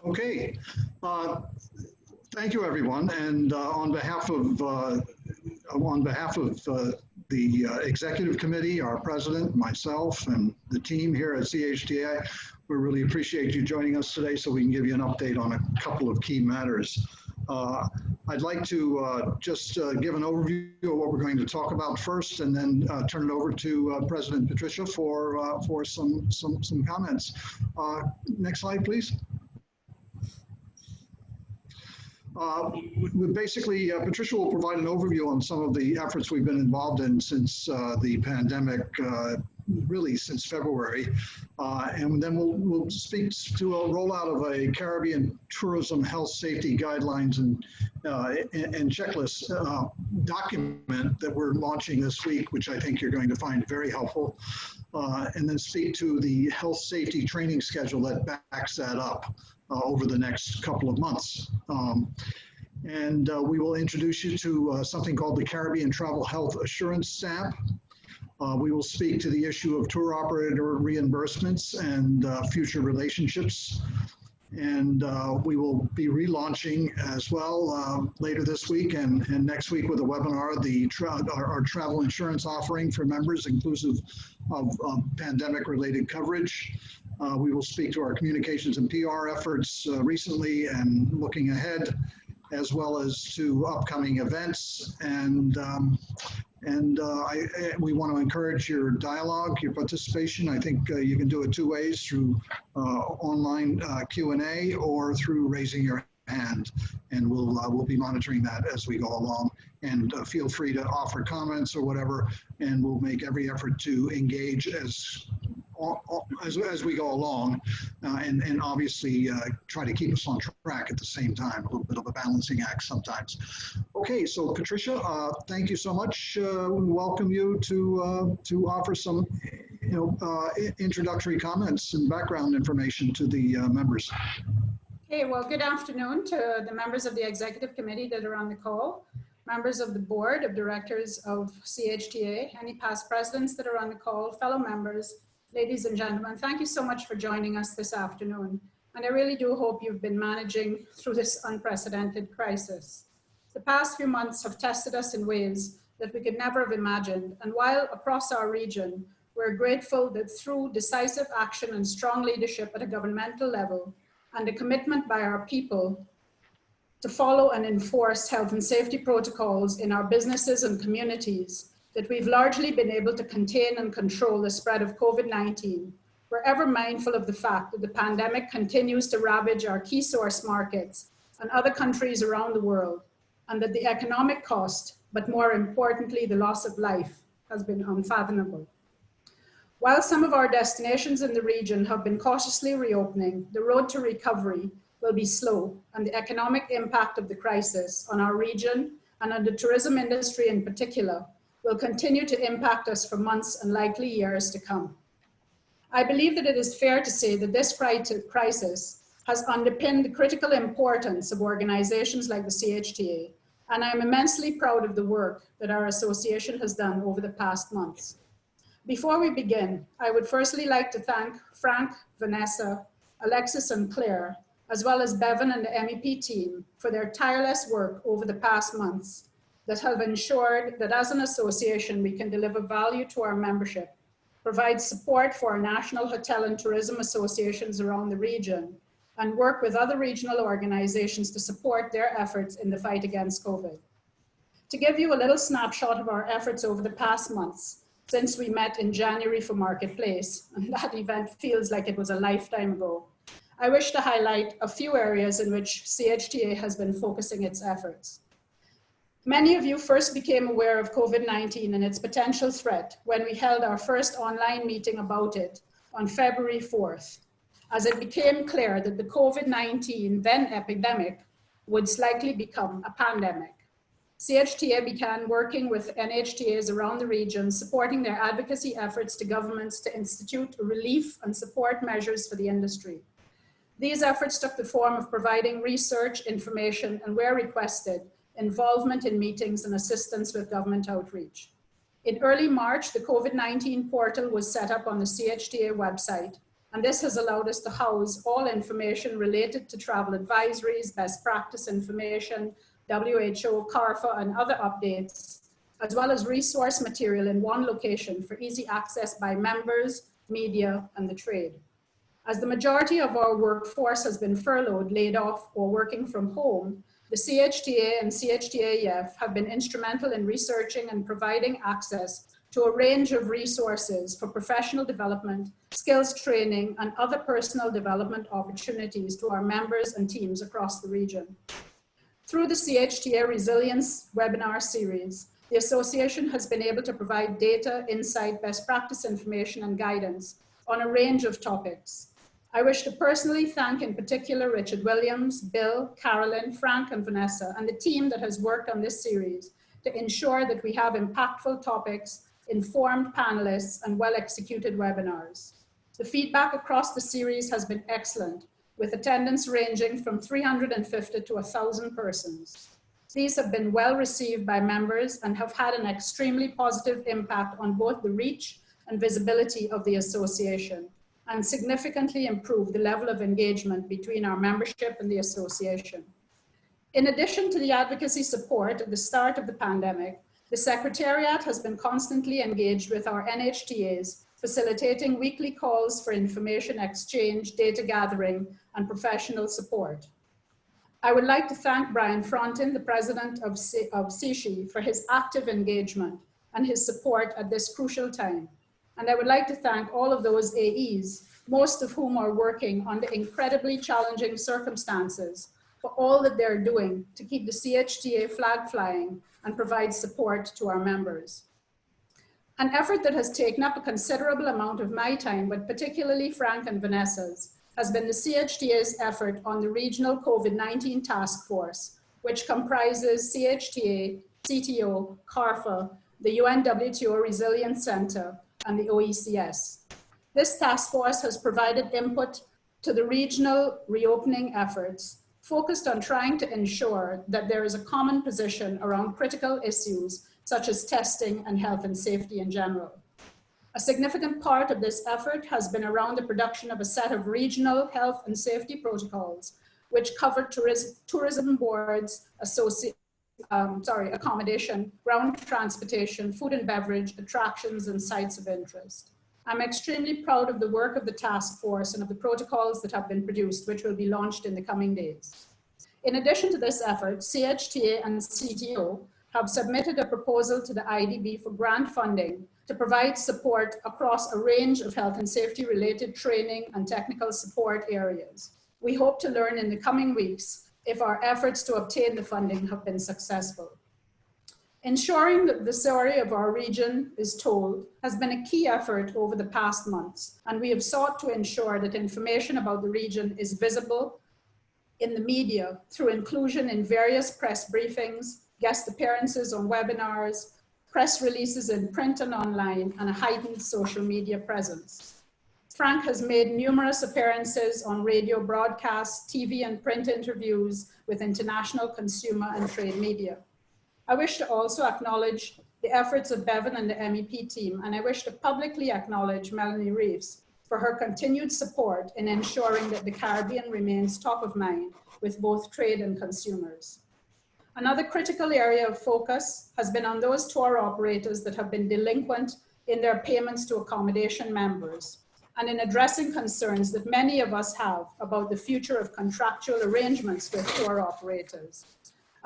Okay, thank you, everyone. And on behalf of the executive committee, our president, myself, and the team here at CHTA, we really appreciate you joining us today so we can give you an update on a couple of key matters. I'd like to just give an overview of what we're going to talk about first, and then turn it over to President Patricia for some comments. Next slide, please. Basically, Patricia will provide an overview on some of the efforts we've been involved in since the pandemic, really since February. And then we'll speak to a rollout of a Caribbean tourism health safety guidelines and checklist document that we're launching this week, which I think you're going to find very helpful. And then speak to the health safety training schedule that backs that up over the next couple of months. And we will introduce you to something called the Caribbean Travel Health Assurance SAP. We will speak to the issue of tour operator reimbursements and future relationships. And we will be relaunching as well later this week and next week with a webinar, our travel insurance offering for members, inclusive of pandemic-related coverage. We will speak to our communications and PR efforts recently and looking ahead, as well as to upcoming events. And we want to encourage your dialogue, your participation. I think you can do it two ways, through online Q&A or through raising your hand. And we'll be monitoring that as we go along. And feel free to offer comments or whatever, and we'll make every effort to engage as we go along, and obviously try to keep us on track at the same time. A little bit of a balancing act sometimes. Okay, so Patricia, thank you so much. We welcome you to offer some introductory comments and background information to the members. Okay, well, good afternoon to the members of the executive committee that are on the call, members of the board of directors of CHTA, any past presidents that are on the call, fellow members, ladies and gentlemen. Thank you so much for joining us this afternoon. And I really do hope you've been managing through this unprecedented crisis. The past few months have tested us in ways that we could never have imagined. And while across our region, we're grateful that through decisive action and strong leadership at a governmental level, and a commitment by our people to follow and enforce health and safety protocols in our businesses and communities, that we've largely been able to contain and control the spread of COVID-19. We're ever mindful of the fact that the pandemic continues to ravage our key source markets and other countries around the world, and that the economic cost, but more importantly, the loss of life, has been unfathomable. While some of our destinations in the region have been cautiously reopening, the road to recovery will be slow, and the economic impact of the crisis on our region and on the tourism industry in particular will continue to impact us for months and likely years to come. I believe that it is fair to say that this crisis has underpinned the critical importance of organizations like the CHTA, and I am immensely proud of the work that our association has done over the past months. Before we begin, I would firstly like to thank Frank, Vanessa, Alexis, and Claire, as well as Bevan and the MEP team, for their tireless work over the past months that have ensured that as an association we can deliver value to our membership, provide support for our national hotel and tourism associations around the region, and work with other regional organizations to support their efforts in the fight against COVID. To give you a little snapshot of our efforts over the past months, since we met in January for Marketplace, and that event feels like it was a lifetime ago, I wish to highlight a few areas in which CHTA has been focusing its efforts. Many of you first became aware of COVID-19 and its potential threat when we held our first online meeting about it on February 4th, as it became clear that the COVID-19 then epidemic would likely become a pandemic. CHTA began working with NHTAs around the region, supporting their advocacy efforts to governments to institute relief and support measures for the industry. These efforts took the form of providing research, information, and where requested, involvement in meetings and assistance with government outreach. In early March, the COVID-19 portal was set up on the CHTA website, and this has allowed us to house all information related to travel advisories, best practice information, WHO, CARFA, and other updates, as well as resource material in one location for easy access by members, media, and the trade. As the majority of our workforce has been furloughed, laid off, or working from home, the CHTA and CHTAF have been instrumental in researching and providing access to a range of resources for professional development, skills training, and other personal development opportunities to our members and teams across the region. Through the CHTA Resilience webinar series, the association has been able to provide data, insight, best practice information, and guidance on a range of topics. I wish to personally thank in particular Richard Williams, Bill, Carolyn, Frank, and Vanessa, and the team that has worked on this series to ensure that we have impactful topics, informed panelists, and well-executed webinars. The feedback across the series has been excellent, with attendance ranging from 350 to 1,000 persons. These have been well received by members and have had an extremely positive impact on both the reach and visibility of the association, and significantly improved the level of engagement between our membership and the association. In addition to the advocacy support at the start of the pandemic, the Secretariat has been constantly engaged with our NHTAs, facilitating weekly calls for information exchange, data gathering, and professional support. I would like to thank Brian Frontin, the president of CHTA, for his active engagement and his support at this crucial time. And I would like to thank all of those AEs, most of whom are working under incredibly challenging circumstances, for all that they're doing to keep the CHTA flag flying and provide support to our members. An effort that has taken up a considerable amount of my time, but particularly Frank and Vanessa's, has been the CHTA's effort on the Regional COVID-19 Task Force, which comprises CHTA, CTO, CARFA, the UNWTO Resilience Center, and the OECS. This task force has provided input to the regional reopening efforts, focused on trying to ensure that there is a common position around critical issues such as testing and health and safety in general. A significant part of this effort has been around the production of a set of regional health and safety protocols, which cover tourism boards, accommodation, ground transportation, food and beverage, attractions, and sites of interest. I'm extremely proud of the work of the task force and of the protocols that have been produced, which will be launched in the coming days. In addition to this effort, CHTA and CTO have submitted a proposal to the IDB for grant funding to provide support across a range of health and safety related training and technical support areas. We hope to learn in the coming weeks if our efforts to obtain the funding have been successful. Ensuring that the story of our region is told has been a key effort over the past months, and we have sought to ensure that information about the region is visible in the media through inclusion in various press briefings, guest appearances on webinars, press releases in print and online, and a heightened social media presence. Frank has made numerous appearances on radio broadcasts, TV and print interviews with international consumer and trade media. I wish to also acknowledge the efforts of Bevan and the MEP team, and I wish to publicly acknowledge Melanie Reeves for her continued support in ensuring that the Caribbean remains top of mind with both trade and consumers. Another critical area of focus has been on those tour operators that have been delinquent in their payments to accommodation members, and in addressing concerns that many of us have about the future of contractual arrangements with tour operators.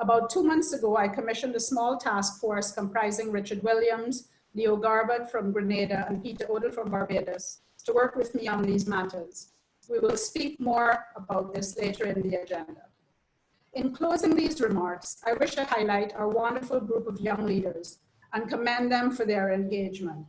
About 2 months ago, I commissioned a small task force comprising Richard Williams, Leo Garbutt from Grenada, and Peter Odell from Barbados to work with me on these matters. We will speak more about this later in the agenda. In closing these remarks, I wish to highlight our wonderful group of young leaders and commend them for their engagement.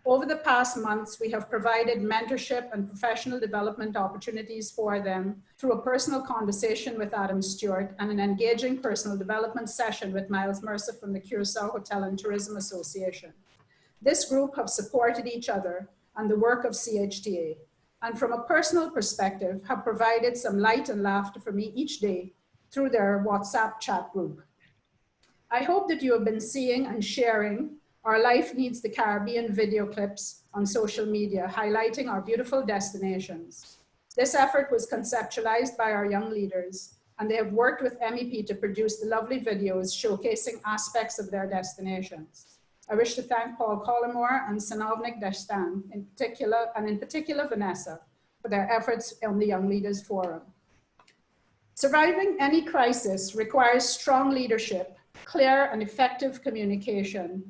Over the past months, we have provided mentorship and professional development opportunities for them through a personal conversation with Adam Stewart and an engaging personal development session with Miles Mercer from the Curacao Hotel and Tourism Association. This group have supported each other and the work of CHTA, and from a personal perspective, have provided some light and laughter for me each day through their WhatsApp chat group. I hope that you have been seeing and sharing our Life Needs the Caribbean video clips on social media, highlighting our beautiful destinations. This effort was conceptualized by our young leaders, and they have worked with MEP to produce the lovely videos showcasing aspects of their destinations. I wish to thank Paul Collymore and Sanovnik Deshtan in particular Vanessa, for their efforts on the Young Leaders Forum. Surviving any crisis requires strong leadership, clear and effective communication,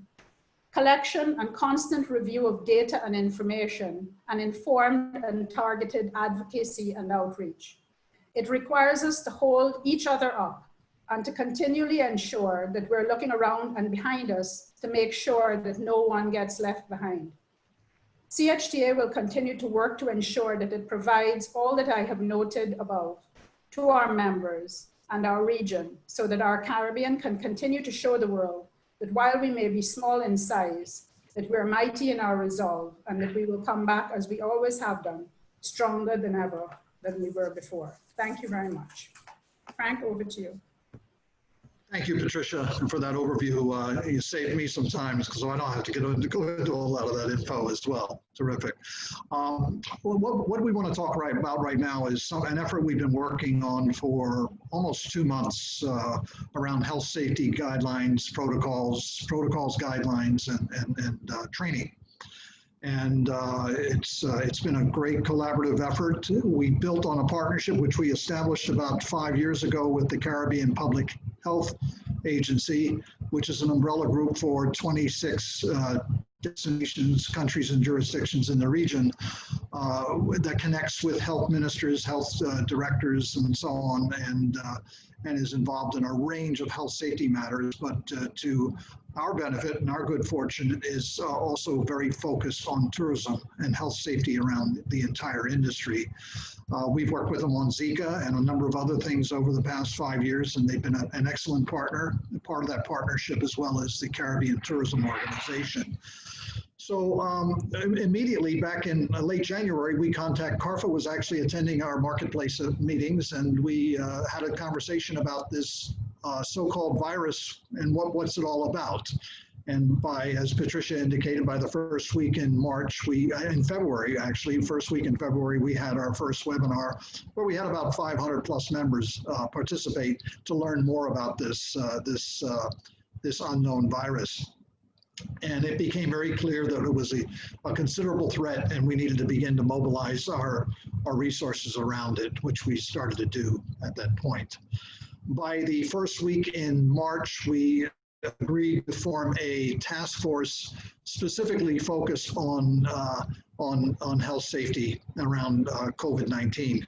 collection and constant review of data and information, and informed and targeted advocacy and outreach. It requires us to hold each other up and to continually ensure that we're looking around and behind us to make sure that no one gets left behind. CHTA will continue to work to ensure that it provides all that I have noted above to our members and our region, so that our Caribbean can continue to show the world that while we may be small in size, that we're mighty in our resolve, and that we will come back as we always have done, stronger than ever than we were before. Thank you very much. Frank, over to you. Thank you, Patricia, for that overview. You saved me some time because I don't have to go into a lot of that info as well. Terrific. What we want to talk about right now is an effort we've been working on for almost 2 months around health safety guidelines, protocols, guidelines, and training. And it's been a great collaborative effort. We built on a partnership which we established about 5 years ago with the Caribbean Public Health Agency, which is an umbrella group for 26 destinations, countries, and jurisdictions in the region that connects with health ministers, health directors, and so on, and is involved in a range of health safety matters. But to our benefit and our good fortune is also very focused on tourism and health safety around the entire industry. We've worked with them on Zika and a number of other things over the past 5 years, and they've been an excellent partner, part of that partnership, as well as the Caribbean Tourism Organization. So immediately back in late January, we contacted CARFA was actually attending our marketplace meetings, and we had a conversation about this so-called virus and what's it all about. And as Patricia indicated, by the first week in February, first week in February, we had our first webinar where we had about 500 plus members participate to learn more about this unknown virus. And it became very clear that it was a considerable threat, and we needed to begin to mobilize our resources around it, which we started to do at that point. By the first week in March, we agreed to form a task force specifically focused on health safety around COVID-19.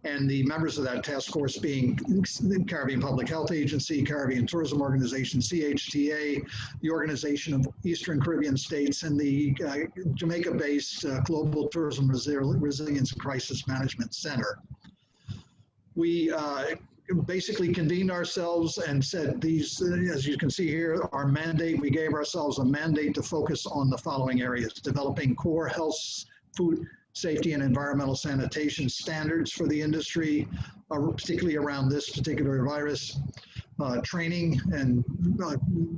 And the members of that task force being the Caribbean Public Health Agency, Caribbean Tourism Organization, CHTA, the Organization of Eastern Caribbean States, and the Jamaica-based Global Tourism Resilience and Crisis Management Center. We basically convened ourselves and said these, as you can see here, our mandate, we gave ourselves a mandate to focus on the following areas: developing core health, food safety, and environmental sanitation standards for the industry, particularly around this particular virus, training and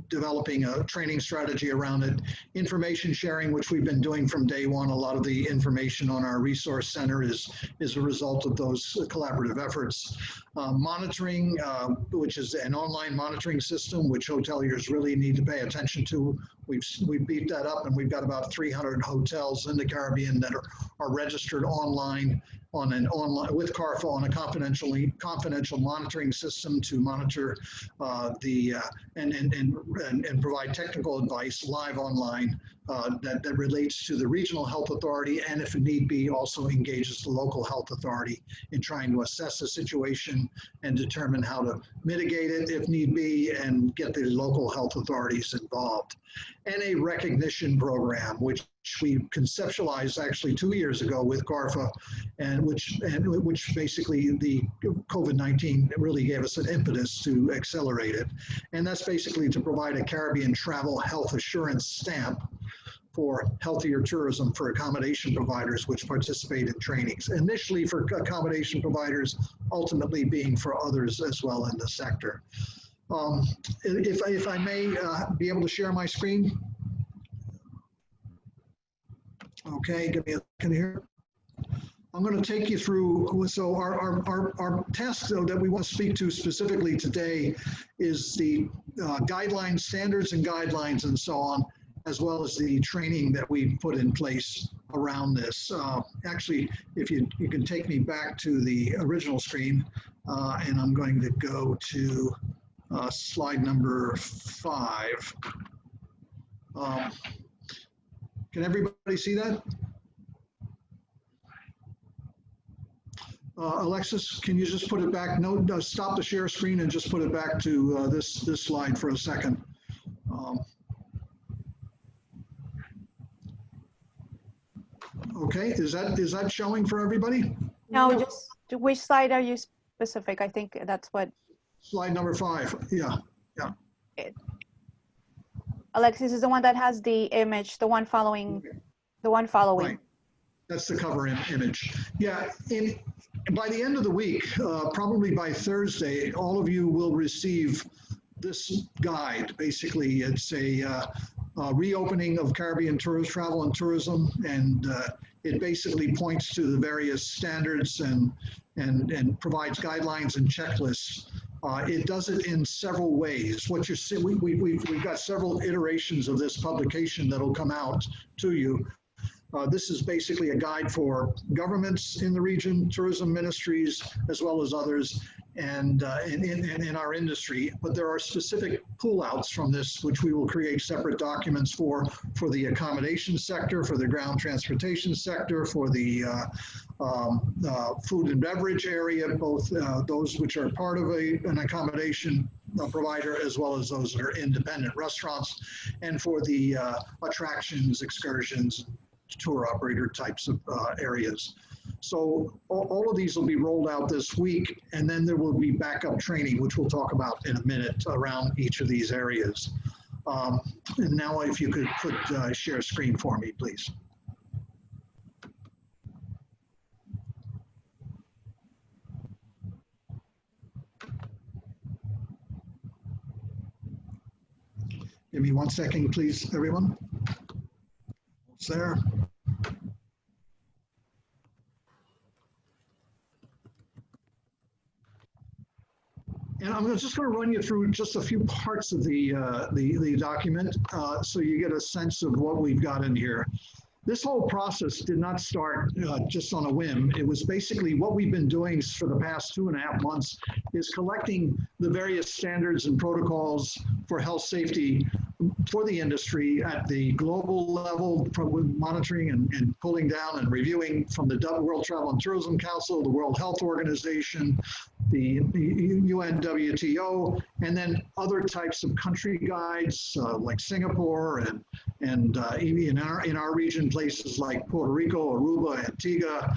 developing a training strategy around it, information sharing, which we've been doing from day one. A lot of the information on our resource center is a result of those collaborative efforts. Monitoring, which is an online monitoring system, which hoteliers really need to pay attention to. We've beefed that up, and we've got about 300 hotels in the Caribbean that are registered online with CARFA on a confidential monitoring system to monitor and provide technical advice live online that relates to the regional health authority, and if need be, also engages the local health authority in trying to assess the situation and determine how to mitigate it if need be, and get the local health authorities involved. And a recognition program, which we conceptualized actually 2 years ago with CARFA, and which basically the COVID-19 really gave us an impetus to accelerate it. And that's basically to provide a Caribbean travel health assurance stamp for healthier tourism for accommodation providers which participate in trainings. Initially for accommodation providers, ultimately being for others as well in the sector. If I may be able to share my screen. Okay, give me a second here. I'm going to take you through, so our task though that we want to speak to specifically today is the guidelines, standards and guidelines and so on, as well as the training that we put in place around this. Actually, if you can take me back to the original screen, and I'm going to go to slide number 5. Can everybody see that? Alexis, can you just put it back? No, stop the share screen and just put it back to this slide for a second. Okay, is that showing for everybody? No, just which slide are you specific? I think that's what. Slide number 5. Yeah. Alexis is the one that has the image, the one following, the one following. Right. That's the cover image. Yeah. By the end of the week, probably by Thursday, all of you will receive this guide. Basically, it's a reopening of Caribbean tourist travel and tourism, and it basically points to the various standards and provides guidelines and checklists. It does it in several ways. What you're seeing, we've got several iterations of this publication that'll come out to you. This is basically a guide for governments in the region, tourism ministries, as well as others, and in our industry. But there are specific pull-outs from this, which we will create separate documents for the accommodation sector, for the ground transportation sector, for the food and beverage area, both those which are part of an accommodation provider, as well as those that are independent restaurants, and for the attractions, excursions, tour operator types of areas. So all of these will be rolled out this week, and then there will be backup training, which we'll talk about in a minute, around each of these areas. And now if you could put share screen for me, please. Give me 1 second, please, everyone. It's there. And I'm just going to run you through just a few parts of the document so you get a sense of what we've got in here. This whole process did not start just on a whim. It was basically what we've been doing for the past 2.5 months is collecting the various standards and protocols for health safety for the industry at the global level, monitoring and pulling down and reviewing from the World Travel and Tourism Council, the World Health Organization, the UNWTO, and then other types of country guides like Singapore and even in our region, places like Puerto Rico, Aruba, Antigua,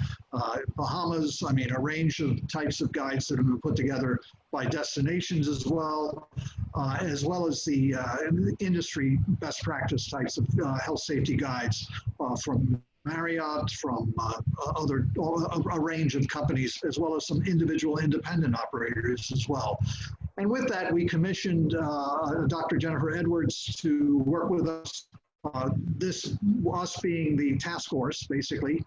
Bahamas. I mean, a range of types of guides that have been put together by destinations as well as the industry best practice types of health safety guides from Marriott, from a range of companies, as well as some individual independent operators as well. And with that, we commissioned Dr. Jennifer Edwards to work with us, us being the task force, basically,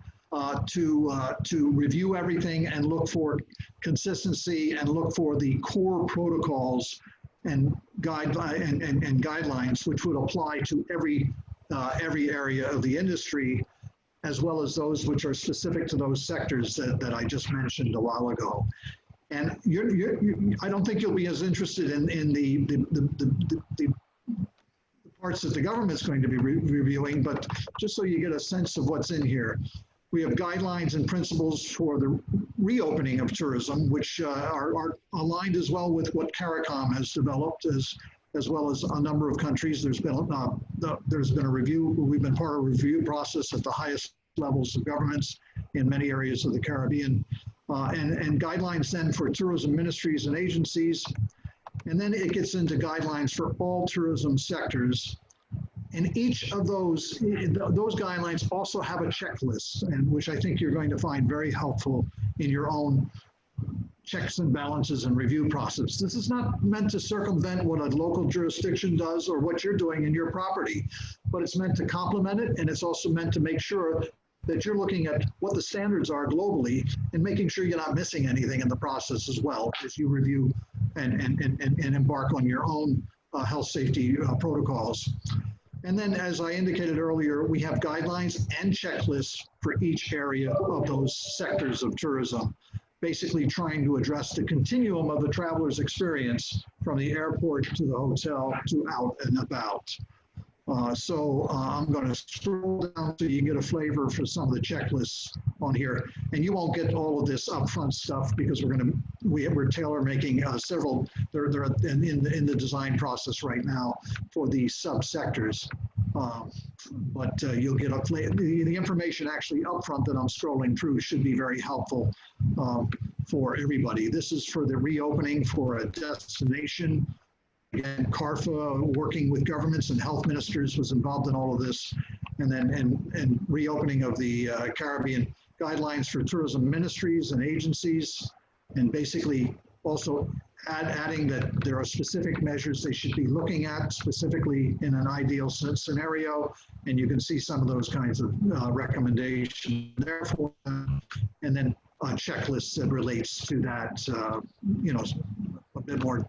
to review everything and look for consistency and look for the core protocols and guidelines which would apply to every area of the industry, as well as those which are specific to those sectors that I just mentioned a while ago. And I don't think you'll be as interested in the parts that the government's going to be reviewing, but just so you get a sense of what's in here. We have guidelines and principles for the reopening of tourism, which are aligned as well with what CARICOM has developed, as well as a number of countries. There's been a review. We've been part of a review process at the highest levels of governments in many areas of the Caribbean, and guidelines then for tourism ministries and agencies. And then it gets into guidelines for all tourism sectors. And each of those guidelines also have a checklist, and which I think you're going to find very helpful in your own checks and balances and review process. This is not meant to circumvent what a local jurisdiction does or what you're doing in your property, but it's meant to complement it, and it's also meant to make sure that you're looking at what the standards are globally and making sure you're not missing anything in the process as well as you review and embark on your own health safety protocols. And then, as I indicated earlier, we have guidelines and checklists for each area of those sectors of tourism, basically trying to address the continuum of the traveler's experience from the airport to the hotel to out and about. I'm going to scroll down so you can get a flavor for some of the checklists on here. And you won't get all of this upfront stuff because we're tailor making several. They're in the design process right now for the subsectors. But you'll get the information actually upfront that I'm scrolling through should be very helpful for everybody. This is for the reopening for a destination. Again, CARFA, working with governments and health ministers, was involved in all of this. And then and reopening of the Caribbean guidelines for tourism ministries and agencies, and basically also adding that there are specific measures they should be looking at specifically in an ideal scenario. And you can see some of those kinds of recommendations there for them. And then checklists that relates to that, a bit more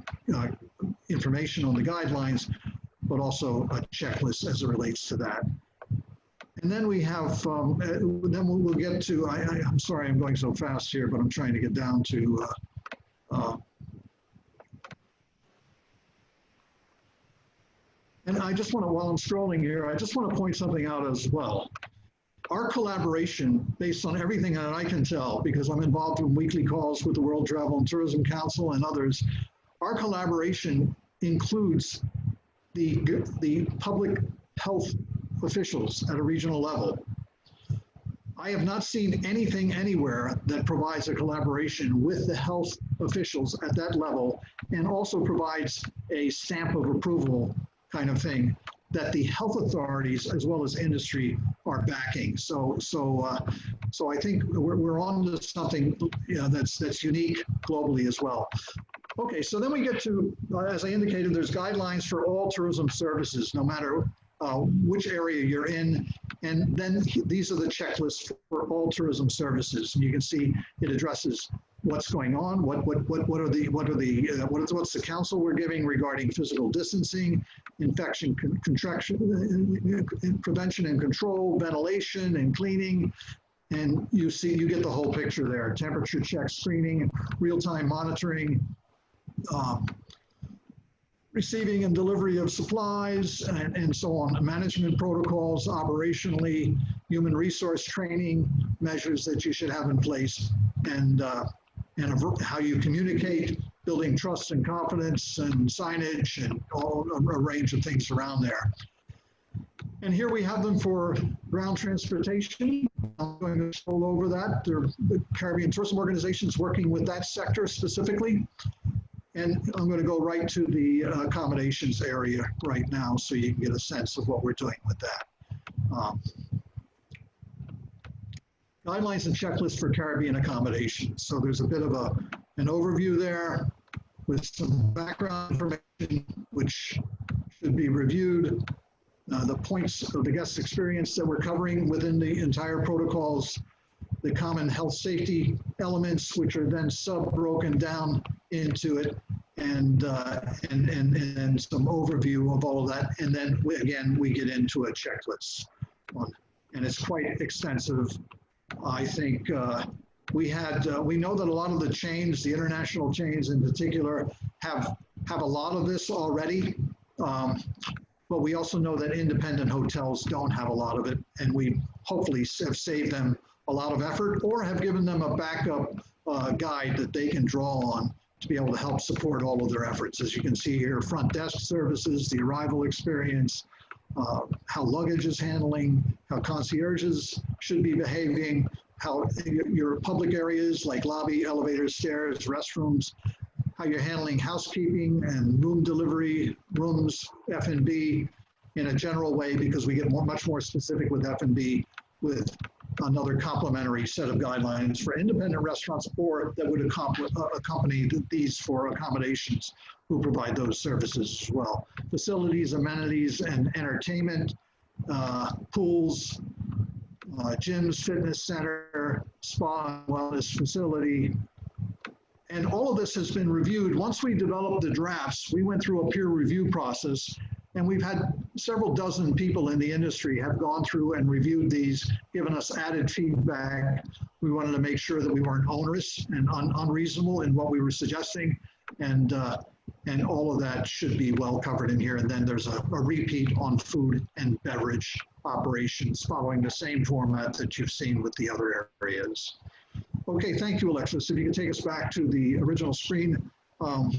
information on the guidelines, but also a checklist as it relates to that. And then we have, then we'll get to, I'm sorry I'm going so fast here, but I'm trying to get down to, and I just want to, while I'm scrolling here, I just want to point something out as well. Our collaboration, based on everything that I can tell, because I'm involved in weekly calls with the World Travel and Tourism Council and others, our collaboration includes the public health officials at a regional level. I have not seen anything anywhere that provides a collaboration with the health officials at that level and also provides a stamp of approval kind of thing that the health authorities as well as industry are backing. So I think we're on to something that's unique globally as well. Okay, so then we get to, as I indicated, there's guidelines for all tourism services, no matter which area you're in. And then these are the checklists for all tourism services. And you can see it addresses what's going on, what's the counsel we're giving regarding physical distancing, infection prevention and control, ventilation and cleaning. And you get the whole picture there: temperature check, screening, real-time monitoring, receiving and delivery of supplies, and so on, management protocols, operationally, human resource training measures that you should have in place, and how you communicate, building trust and confidence, and signage, and a range of things around there. And here we have them for ground transportation. I'm going to scroll over that. The Caribbean Tourism Organization is working with that sector specifically. And I'm going to go right to the accommodations area right now so you can get a sense of what we're doing with that. Guidelines and checklists for Caribbean accommodations. So there's a bit of an overview there with some background information which should be reviewed. The points of the guest experience that we're covering within the entire protocols, the common health safety elements, which are then sub-broken down into it, and some overview of all of that. And then we get into a checklist and it's quite extensive. I think we know that a lot of the chains, the international chains in particular, have a lot of this already. But we also know that independent hotels don't have a lot of it, and we hopefully have saved them a lot of effort or have given them a backup guide that they can draw on to be able to help support all of their efforts. As you can see here, front desk services, the arrival experience, how luggage is handling, how concierges should be behaving, how your public areas like lobby, elevators, stairs, restrooms, how you're handling housekeeping and room delivery, rooms, F&B in a general way, because we get much more specific with F&B with another complementary set of guidelines for independent restaurants or that would accompany these for accommodations who provide those services as well. Facilities, amenities, and entertainment, pools, gyms, fitness center, spa, wellness facility. And all of this has been reviewed. Once we developed the drafts, we went through a peer review process, and we've had several dozen people in the industry have gone through and reviewed these, given us added feedback. We wanted to make sure that we weren't onerous and unreasonable in what we were suggesting, and all of that should be well covered in here. And then there's a repeat on food and beverage operations following the same format that you've seen with the other areas. Okay, thank you, Alexis. If you can take us back to the original screen. Are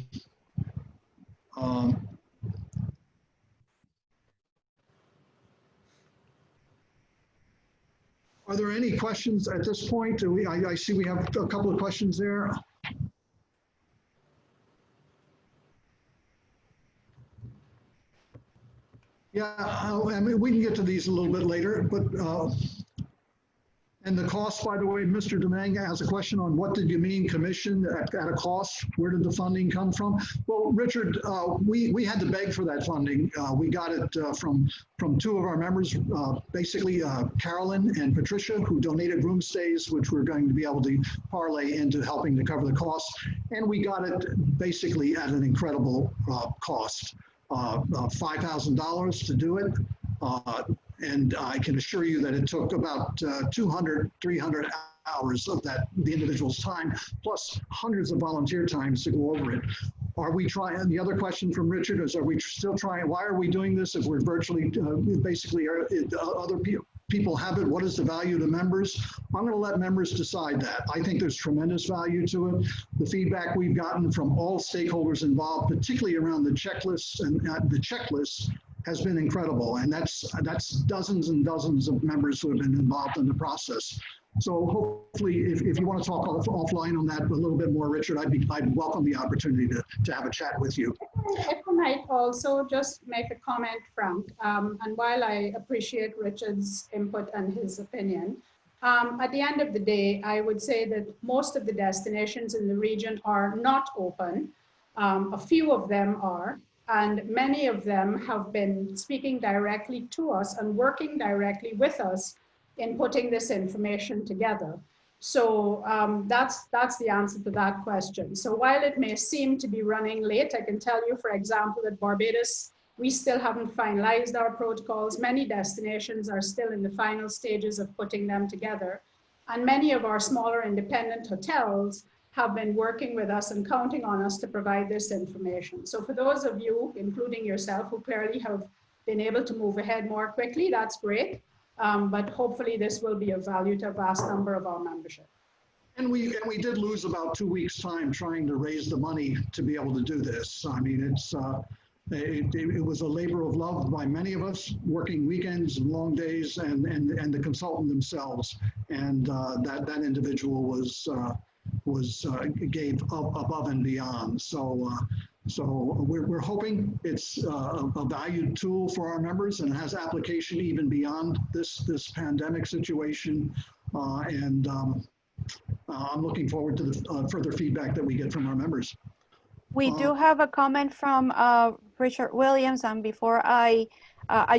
there any questions at this point? I see we have a couple of questions there. Yeah, I mean, we can get to these a little bit later, but and the cost, by the way, Mr. Demang has a question on what did you mean commission at a cost? Where did the funding come from? Well, Richard, we had to beg for that funding. We got it from two of our members, basically Carolyn and Patricia, who donated room stays, which we're going to be able to parlay into helping to cover the costs. And we got it basically at an incredible cost, $5,000 to do it. And I can assure you that it took about 200, 300 hours of the individual's time, plus hundreds of volunteer times to go over it. Are we trying, the other question from Richard is, are we still trying, why are we doing this if we're virtually, basically, other people have it? What is the value to members? I'm going to let members decide that. I think there's tremendous value to it. The feedback we've gotten from all stakeholders involved, particularly around the checklists and the checklists, has been incredible, and that's dozens and dozens of members who have been involved in the process. So hopefully, if you want to talk offline on that a little bit more, Richard, I'd welcome the opportunity to have a chat with you. If I might also just make a comment, Frank, and while I appreciate Richard's input and his opinion, at the end of the day, I would say that most of the destinations in the region are not open. A few of them are. And many of them have been speaking directly to us and working directly with us in putting this information together. So that's the answer to that question. So while it may seem to be running late, I can tell you, for example, at Barbados, we still haven't finalized our protocols. Many destinations are still in the final stages of putting them together. And many of our smaller independent hotels have been working with us and counting on us to provide this information. So for those of you, including yourself, who clearly have been able to move ahead more quickly, that's great. But hopefully this will be of value to a vast number of our membership. And we did lose about 2 weeks' time trying to raise the money to be able to do this. I mean, it was a labor of love by many of us, working weekends and long days, and the consultant themselves. And that individual gave above and beyond. So we're hoping it's a valued tool for our members, and it has application even beyond this pandemic situation. I'm looking forward to the further feedback that we get from our members. We do have a comment from Richard Williams, and before I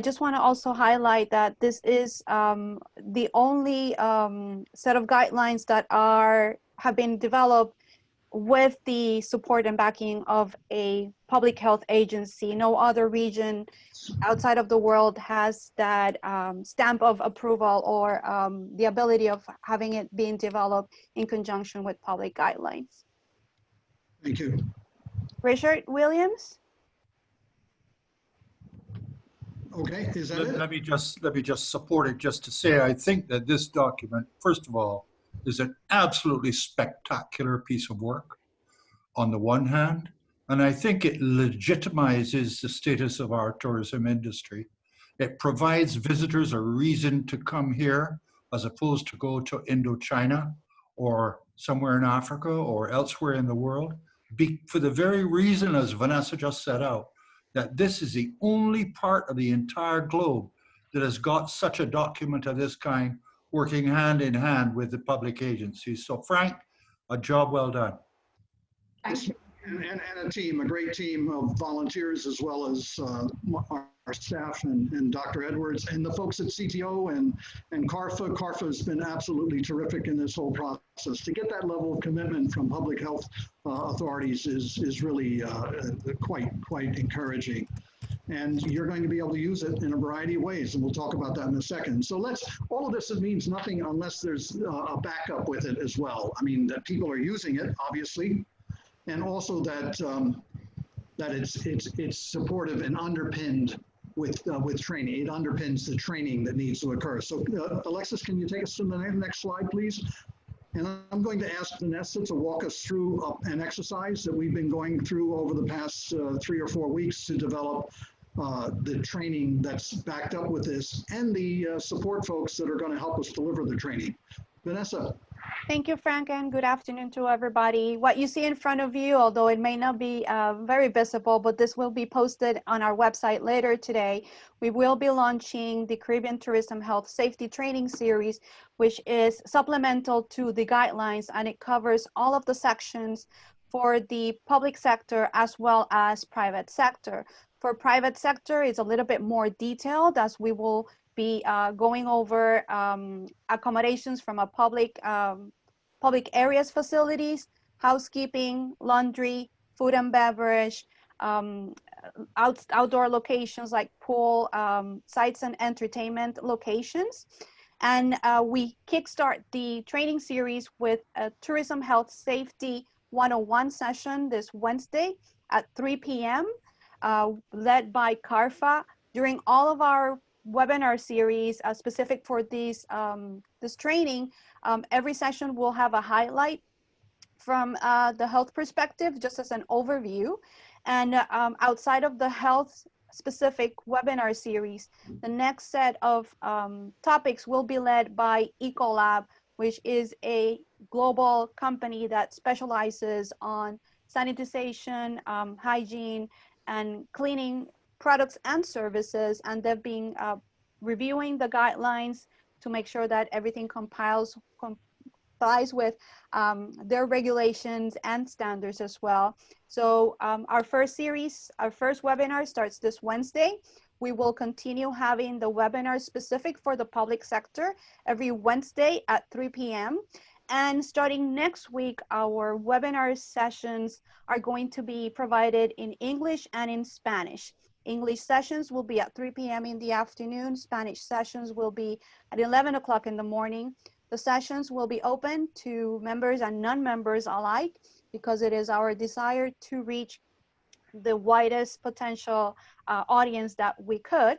just want to also highlight that this is the only set of guidelines that have been developed with the support and backing of a public health agency. No other region outside of the world has that stamp of approval or the ability of having it being developed in conjunction with public guidelines. Thank you. Richard Williams? Okay, is that it? Let me just support it just to say, I think that this document, first of all, is an absolutely spectacular piece of work on the one hand, and I think it legitimizes the status of our tourism industry. It provides visitors a reason to come here as opposed to go to Indochina or somewhere in Africa or elsewhere in the world, for the very reason, as Vanessa just set out, that this is the only part of the entire globe that has got such a document of this kind working hand in hand with the public agencies. So Frank, a job well done. Thank you. And a great team of volunteers, as well as our our staff and Dr. Edwards and the folks at CTO and CARFA. CARFA has been absolutely terrific in this whole process. To get that level of commitment from public health authorities is really quite encouraging. And you're going to be able to use it in a variety of ways, and we'll talk about that in a second. So all of this means nothing unless there's a backup with it as well. I mean, that people are using it, obviously, and also that it's supportive and underpinned with training. It underpins the training that needs to occur. So Alexis, can you take us to the next slide, please? And I'm going to ask Vanessa to walk us through an exercise that we've been going through over the past 3 or 4 weeks to develop the training that's backed up with this and the support folks that are going to help us deliver the training. Vanessa. Thank you, Frank, and good afternoon to everybody. What you see in front of you, although it may not be very visible, but this will be posted on our website later today. We will be launching the Caribbean Tourism Health Safety Training Series, which is supplemental to the guidelines, and it covers all of the sections for the public sector as well as private sector. For private sector, it's a little bit more detailed, as we will be going over accommodations from a public areas facilities, housekeeping, laundry, food and beverage, outdoor locations like pool, sites and entertainment locations. And we kickstart the training series with a Tourism Health Safety 101 session this Wednesday at 3 p.m. Led by CARFA. During all of our webinar series specific for this training, every session will have a highlight from the health perspective, just as an overview. And outside of the health specific webinar series, the next set of topics will be led by Ecolab, which is a global company that specializes on sanitization, hygiene, and cleaning products and services, and they've been reviewing the guidelines to make sure that everything complies with their regulations and standards as well. So our first webinar starts this Wednesday. We will continue having the webinar specific for the public sector every Wednesday at 3 p.m. And starting next week, our webinar sessions are going to be provided in English and in Spanish. English sessions will be at 3 p.m. in the afternoon. Spanish sessions will be at 11 o'clock in the morning. The sessions will be open to members and non-members alike, because it is our desire to reach the widest potential audience that we could.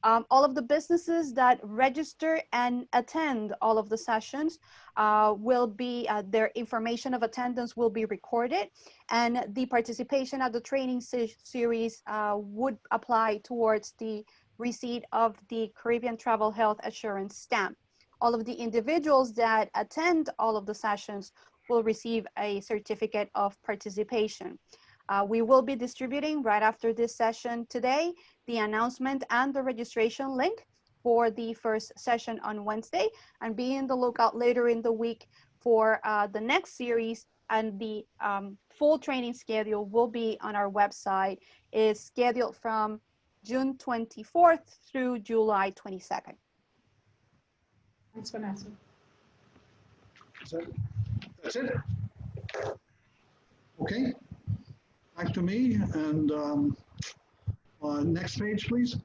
All of the businesses that register and attend all of the sessions will be, their information of attendance will be recorded, and the participation at the training series would apply towards the receipt of the Caribbean Travel Health Assurance stamp. All of the individuals that attend all of the sessions will receive a certificate of participation. We will be distributing right after this session today the announcement and the registration link for the first session on Wednesday, and be in the lookout later in the week for the next series, and the full training schedule will be on our website. It's scheduled from June 24th through July 22nd. Thanks, Vanessa. That's it? Okay. Back to me, and next page, please.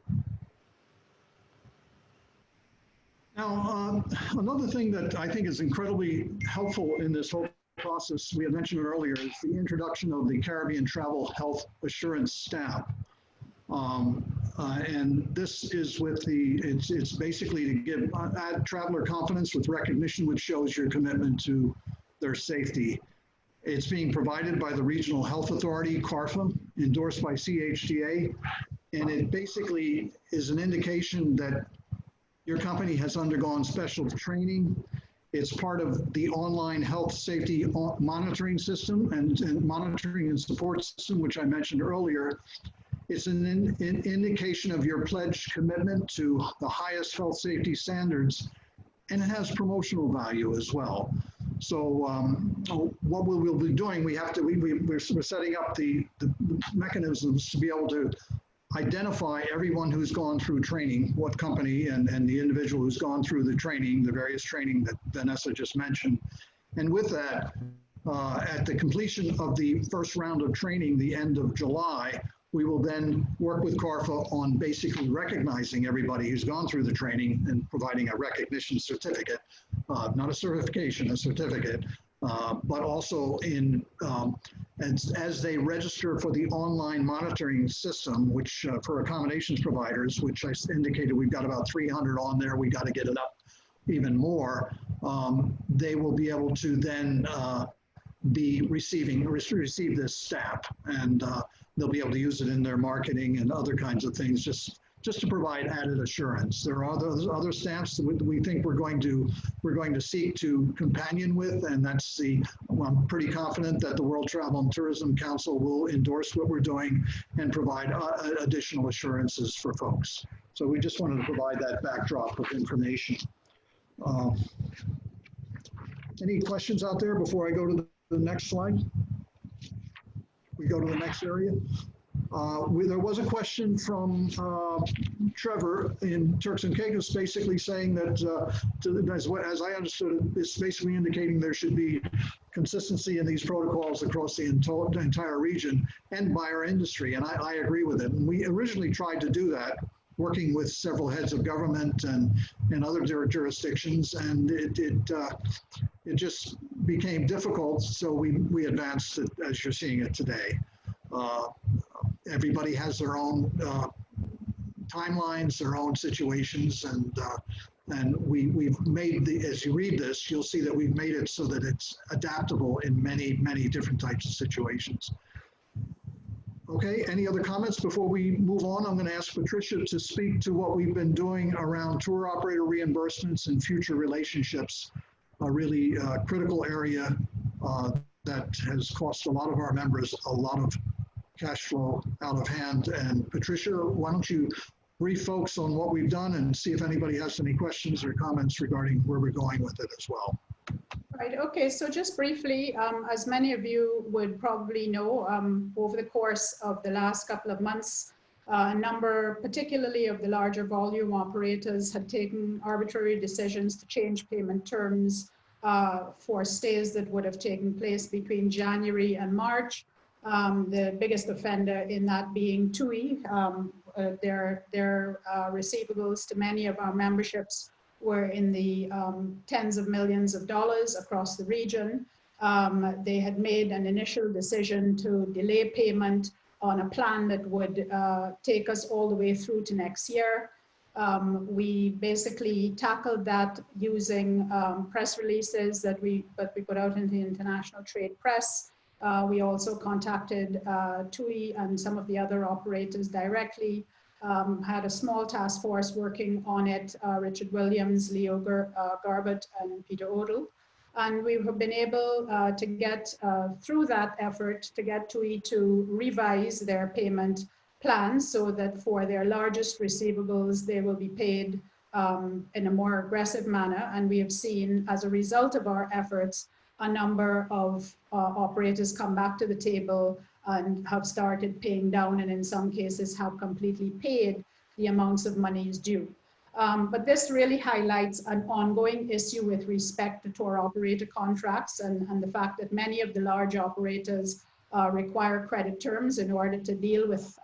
Now, another thing that I think is incredibly helpful in this whole process, we had mentioned it earlier, is the introduction of the Caribbean Travel Health Assurance stamp. And this is with it's basically to give add traveler confidence with recognition, which shows your commitment to their safety. It's being provided by the Regional Health Authority, CARFA, endorsed by CHTA, and it basically is an indication that your company has undergone special training. It's part of the online health safety monitoring system and monitoring and support system, which I mentioned earlier. It's an indication of your pledged commitment to the highest health safety standards, and it has promotional value as well. So what we will be doing, we're setting up the mechanisms to be able to identify everyone who's gone through training, what company and the individual who's gone through the training, the various training that Vanessa just mentioned. And with that, at the completion of the first round of training, the end of July, we will then work with CARFA on basically recognizing everybody who's gone through the training and providing a recognition certificate, not a certification, a certificate, but also in as they register for the online monitoring system, which for accommodations providers, which I indicated we've got about 300 on there, we got to get it up even more. They will be able to then be receive this stamp, and they'll be able to use it in their marketing and other kinds of things, just to provide added assurance. There are other stamps that we think we're going to seek to companion with, and that's I'm pretty confident that the World Travel and Tourism Council will endorse what we're doing and provide additional assurances for folks. So we just wanted to provide that backdrop of information. Any questions out there before I go to the next slide? We go to the next area. There was a question from Trevor in Turks and Caicos, basically saying that, as I understood it, it's basically indicating there should be consistency in these protocols across the entire region and by our industry, and I agree with it. And we originally tried to do that, working with several heads of government and other jurisdictions, and it just became difficult, so we advanced it as you're seeing it today. Everybody has their own timelines, their own situations, and we've made as you read this, you'll see that we've made it so that it's adaptable in many, many different types of situations. Okay, any other comments before we move on? I'm going to ask Patricia to speak to what we've been doing around tour operator reimbursements and future relationships, a really critical area that has cost a lot of our members a lot of cash flow out of hand. And Patricia, why don't you brief folks on what we've done and see if anybody has any questions or comments regarding where we're going with it as well. Right, okay, so just briefly, as many of you would probably know, over the course of the last couple of months, a number, particularly of the larger volume operators, had taken arbitrary decisions to change payment terms for stays that would have taken place between January and March. The biggest offender in that being TUI. Their receivables to many of our memberships were in the tens of millions of dollars across the region. They had made an initial decision to delay payment on a plan that would take us all the way through to next year. We basically tackled that using press releases that we put out in the international trade press. We also contacted TUI and some of the other operators directly, had a small task force working on it, Richard Williams, Leo Garbett, and Peter Odell. And we have been able to get through that effort to get TUI to revise their payment plans so that for their largest receivables, they will be paid in a more aggressive manner. And we have seen, as a result of our efforts, a number of operators come back to the table and have started paying down, and in some cases have completely paid the amounts of monies due. But this really highlights an ongoing issue with respect to tour operator contracts and the fact that many of the large operators require credit terms in order to deal with,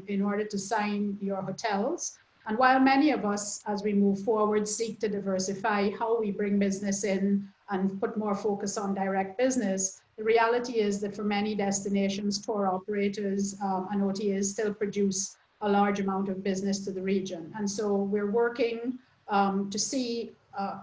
in order to sign your hotels. And while many of us, as we move forward, seek to diversify how we bring business in and put more focus on direct business, the reality is that for many destinations, tour operators and OTAs still produce a large amount of business to the region. And so we're working to see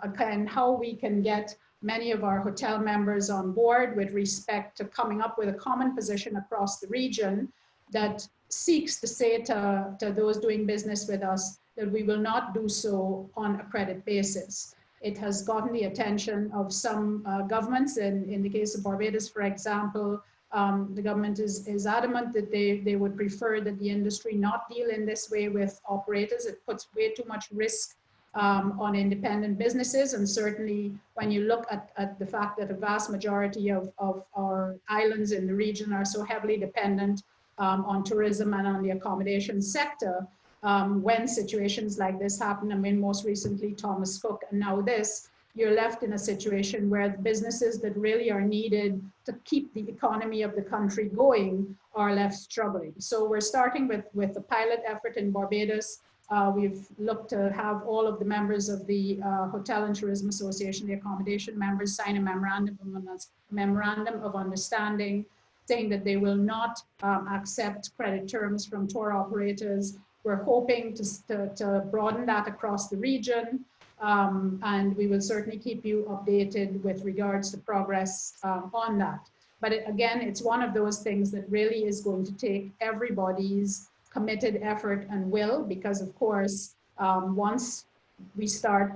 again how we can get many of our hotel members on board with respect to coming up with a common position across the region that seeks to say to those doing business with us that we will not do so on a credit basis. It has gotten the attention of some governments. In the case of Barbados, for example, the government is adamant that they would prefer that the industry not deal in this way with operators. It puts way too much risk on independent businesses. And certainly when you look at the fact that a vast majority of our islands in the region are so heavily dependent on tourism and on the accommodation sector when situations like this happen. I mean, most recently Thomas Cook, and now this, you're left in a situation where the businesses that really are needed to keep the economy of the country going are left struggling. So we're starting with a pilot effort in Barbados. We've looked to have all of the members of the Hotel and Tourism Association, the accommodation members, sign a memorandum of understanding saying that they will not accept credit terms from tour operators. We're hoping to broaden that across the region. And we will certainly keep you updated with regards to progress on that. But again, it's one of those things that really is going to take everybody's committed effort and will, because of course, once we start,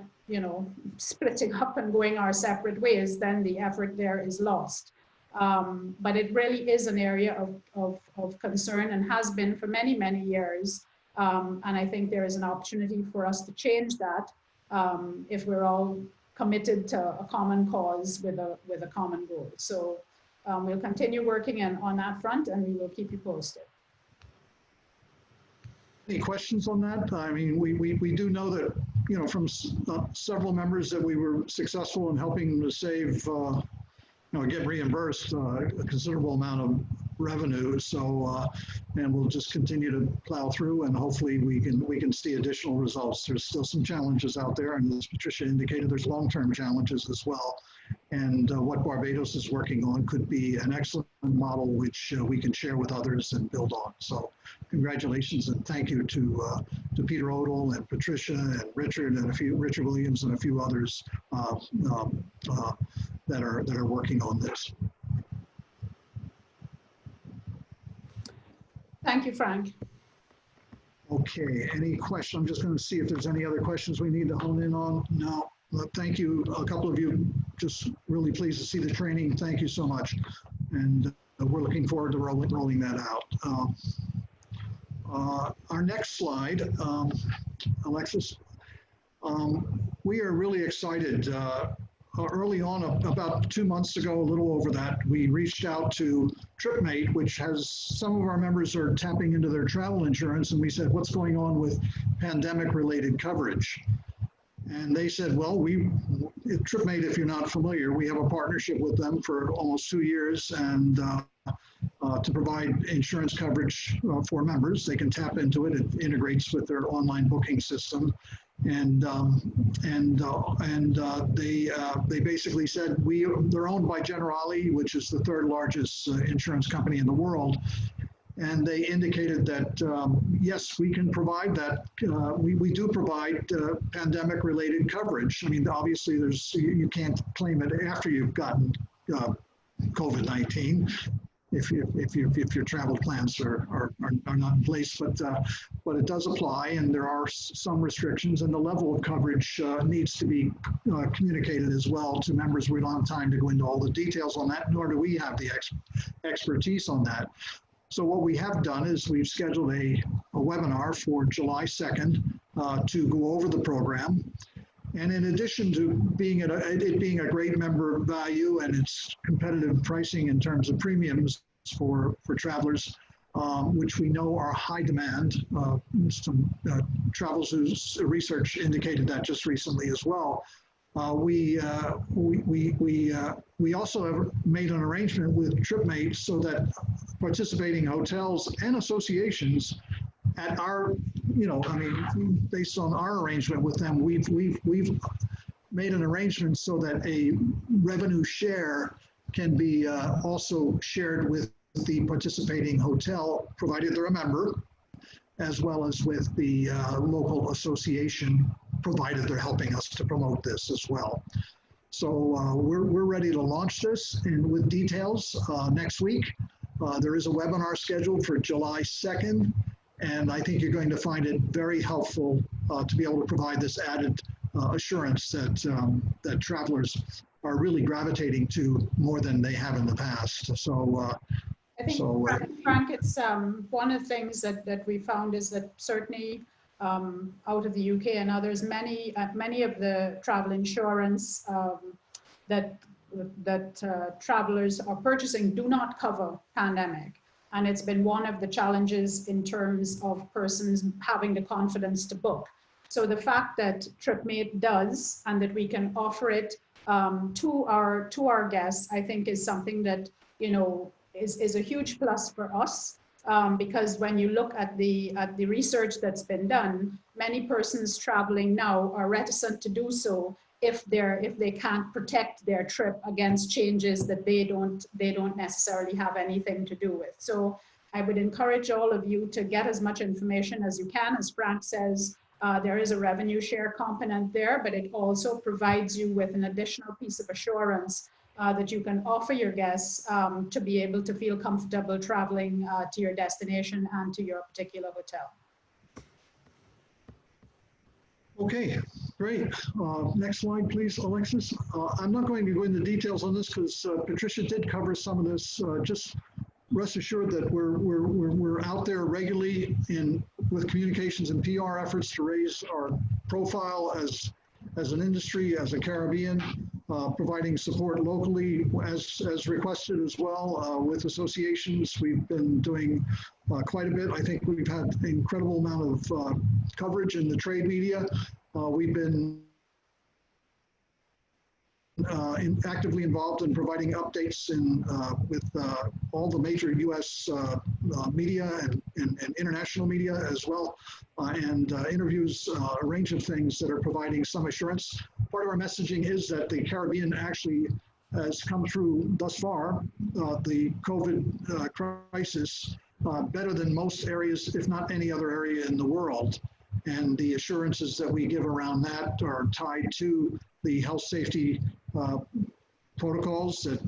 splitting up and going our separate ways, then the effort there is lost. But it really is an area of concern and has been for many, many years. And I think there is an opportunity for us to change that if we're all committed to a common cause with a common goal. So we'll continue working on that front, and we will keep you posted. Any questions on that? I mean, we do know that, from several members that we were successful in helping to save, get reimbursed a considerable amount of revenue. So, and we'll just continue to plow through, and hopefully we can see additional results. There's still some challenges out there, and as Patricia indicated, there's long-term challenges as well. And what Barbados is working on could be an excellent model which we can share with others and build on. So congratulations and thank you to Peter Odell and Patricia and Richard and Richard Williams and a few others that are working on this. Thank you, Frank. Okay, any questions? I'm just going to see if there's any other questions we need to hone in on. No. Thank you. A couple of you just really pleased to see the training. Thank you so much. And we're looking forward to rolling that out. Our next slide, Alexis, we are really excited. Early on, about 2 months ago, a little over that, we reached out to TripMate, which has some of our members are tapping into their travel insurance. And we said, what's going on with pandemic related coverage? And they said, well, TripMate, if you're not familiar, we have a partnership with them for almost 2 years, and to provide insurance coverage for members. They can tap into it. It integrates with their online booking system. And they basically said, they're owned by Generali, which is the 3rd largest insurance company in the world. And they indicated that, yes, we can provide that. We do provide pandemic-related coverage. I mean, obviously, you can't claim it after you've gotten COVID-19 if your travel plans are not in place. But it does apply, and there are some restrictions, and the level of coverage needs to be communicated as well to members. We don't have time to go into all the details on that, nor do we have the expertise on that. So what we have done is we've scheduled a webinar for July 2nd to go over the program. And in addition to it being a great member value and its competitive pricing in terms of premiums for travelers, which we know are high demand. Some Travel's research indicated that just recently as well. We also have made an arrangement with TripMate so that participating hotels and associations at our, based on our arrangement with them, we've made an arrangement so that a revenue share can be also shared with the participating hotel, provided they're a member, as well as with the local association, provided they're helping us to promote this as well. So we're ready to launch this and with details next week. There is a webinar scheduled for July 2nd, and I think you're going to find it very helpful to be able to provide this added assurance that travelers are really gravitating to more than they have in the past. So I think, Frank, it's one of the things that we found is that certainly out of the UK and others, many of the travel insurance that travelers are purchasing do not cover pandemic. And it's been one of the challenges in terms of persons having the confidence to book. So the fact that TripMate does, and that we can offer it to our guests, I think is something that, you know, is a huge plus for us. Because when you look at the research that's been done, many persons traveling now are reticent to do so if they can't protect their trip against changes that they don't necessarily have anything to do with. So I would encourage all of you to get as much information as you can. As Frank says, there is a revenue share component there, but it also provides you with an additional piece of assurance that you can offer your guests to be able to feel comfortable traveling to your destination and to your particular hotel. Okay, great. Next slide, please, Alexis. I'm not going to go into details on this because Patricia did cover some of this. Just rest assured that we're out there regularly with communications and PR efforts to raise our profile as an industry, as a Caribbean, providing support locally as requested as well with associations. We've been doing quite a bit. I think we've had an incredible amount of coverage in the trade media. We've been actively involved in providing updates with all the major U.S. Media and international media as well, and interviews, a range of things that are providing some assurance. Part of our messaging is that the Caribbean actually has come through thus far the COVID crisis better than most areas, if not any other area in the world. And the assurances that we give around that are tied to the health safety protocols that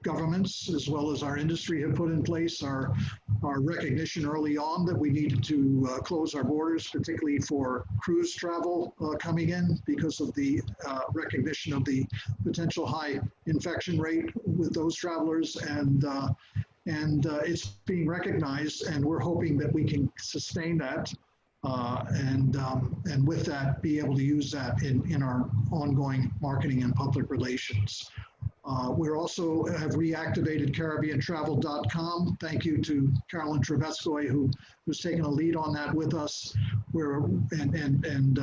governments as well as our industry have put in place, our recognition early on that we needed to close our borders, particularly for cruise travel coming in because of the recognition of the potential high infection rate with those travelers. And it's being recognized, and we're hoping that we can sustain that. And with that, be able to use that in our ongoing marketing and public relations. We also have reactivated CaribbeanTravel.com. Thank you to Carolyn Trevescoy, who's taken a lead on that with us. And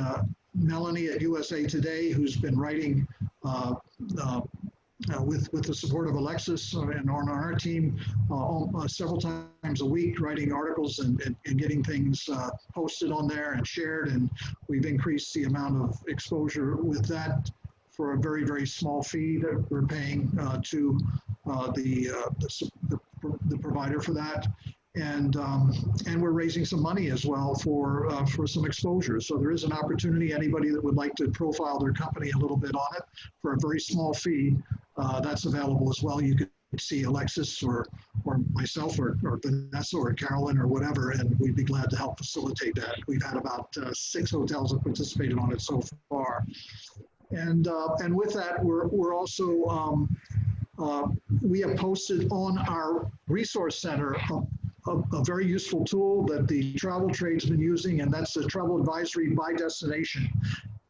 Melanie at USA Today, who's been writing with the support of Alexis and on our team several times a week, writing articles and getting things posted on there and shared. And we've increased the amount of exposure with that for a very, very small fee that we're paying to the provider for that. And we're raising some money as well for some exposure. So there is an opportunity. Anybody that would like to profile their company a little bit on it for a very small fee, that's available as well. You could see Alexis or myself or Vanessa or Carolyn or whatever, and we'd be glad to help facilitate that. We've had about 6 hotels that participated on it so far. And with that, we're also we have posted on our resource center a very useful tool that the travel trade's been using, and that's the travel advisory by destination.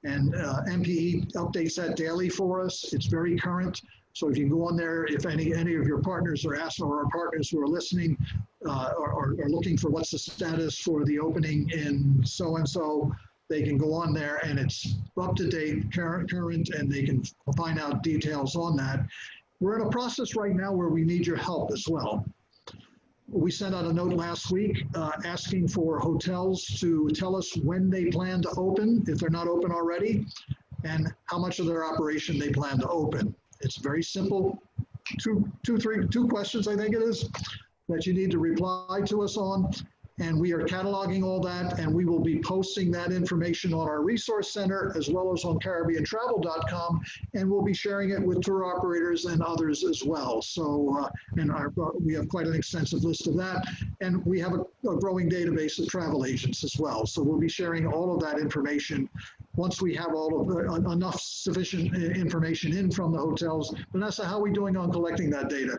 And MPE updates that daily for us. It's very current. So if you go on there, if any of your partners are asking, or our partners who are listening are looking for what's the status for the opening in so-and-so, they can go on there and it's up to date, current, and they can find out details on that. We're in a process right now where we need your help as well. We sent out a note last week asking for hotels to tell us when they plan to open, if they're not open already, and how much of their operation they plan to open. It's very simple, two questions, I think it is, that you need to reply to us on. And we are cataloging all that, and we will be posting that information on our resource center as well as on CaribbeanTravel.com, and we'll be sharing it with tour operators and others as well. So, we have quite an extensive list of that, and we have a growing database of travel agents as well. So we'll be sharing all of that information once we have all of enough sufficient information in from the hotels. Vanessa, how are we doing on collecting that data?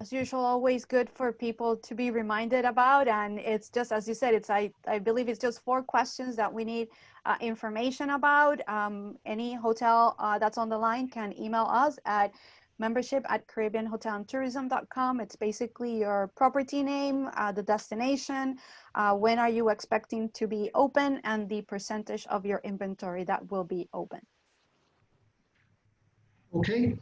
As usual, always good for people to be reminded about. And it's just, as you said, I believe it's just 4 questions that we need information about. Any hotel that's on the line can email us at membership at CaribbeanHotelAndTourism.com. It's basically your property name, the destination, when are you expecting to be open, and the percentage of your inventory that will be open. Okay.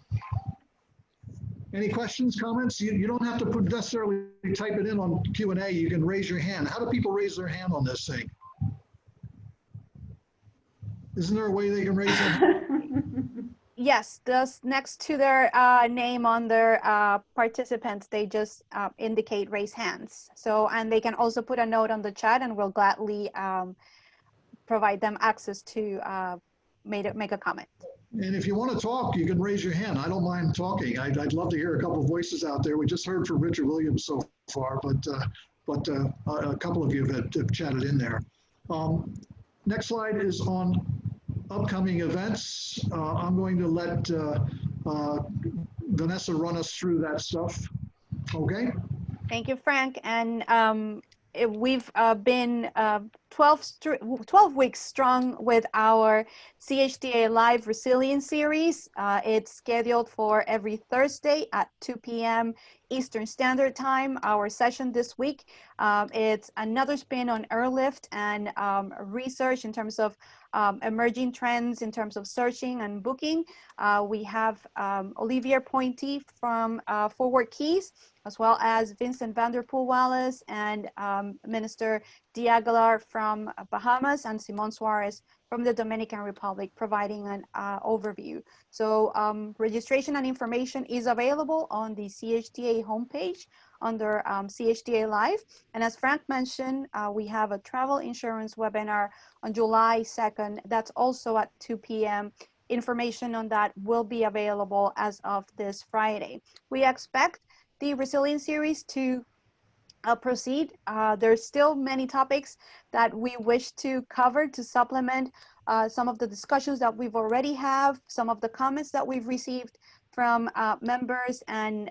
Any questions, comments? You don't have to necessarily type it in on Q&A. You can raise your hand. How do people raise their hand on this thing? Isn't there a way they can raise their hand? Yes, just next to their name on their participants, they just indicate raise hands. So, and they can also put a note on the chat, and we'll gladly provide them access to make a comment. And if you want to talk, you can raise your hand. I don't mind talking. I'd love to hear a couple of voices out there. We just heard from Richard Williams so far, but a couple of you have chatted in there. Next slide is on upcoming events. I'm going to let Vanessa run us through that stuff. Okay. Thank you, Frank. And we've been 12 weeks strong with our CHTA Live Resilience series. It's scheduled for every Thursday at 2 p.m. Eastern Standard Time. Our session this week, it's another spin on airlift and research in terms of emerging trends in terms of searching and booking. We have Olivier Pointy from Forward Keys, as well as Vincent Vanderpool Wallace and Minister Diaghilar from Bahamas, and Simon Suarez from the Dominican Republic, providing an overview. So registration and information is available on the CHTA homepage under CHTA Live. And as Frank mentioned, we have a travel insurance webinar on July 2nd. That's also at 2 p.m. Information on that will be available as of this Friday. We expect the Resilience series to proceed. There's still many topics that we wish to cover to supplement some of the discussions that we've already have, some of the comments that we've received from members and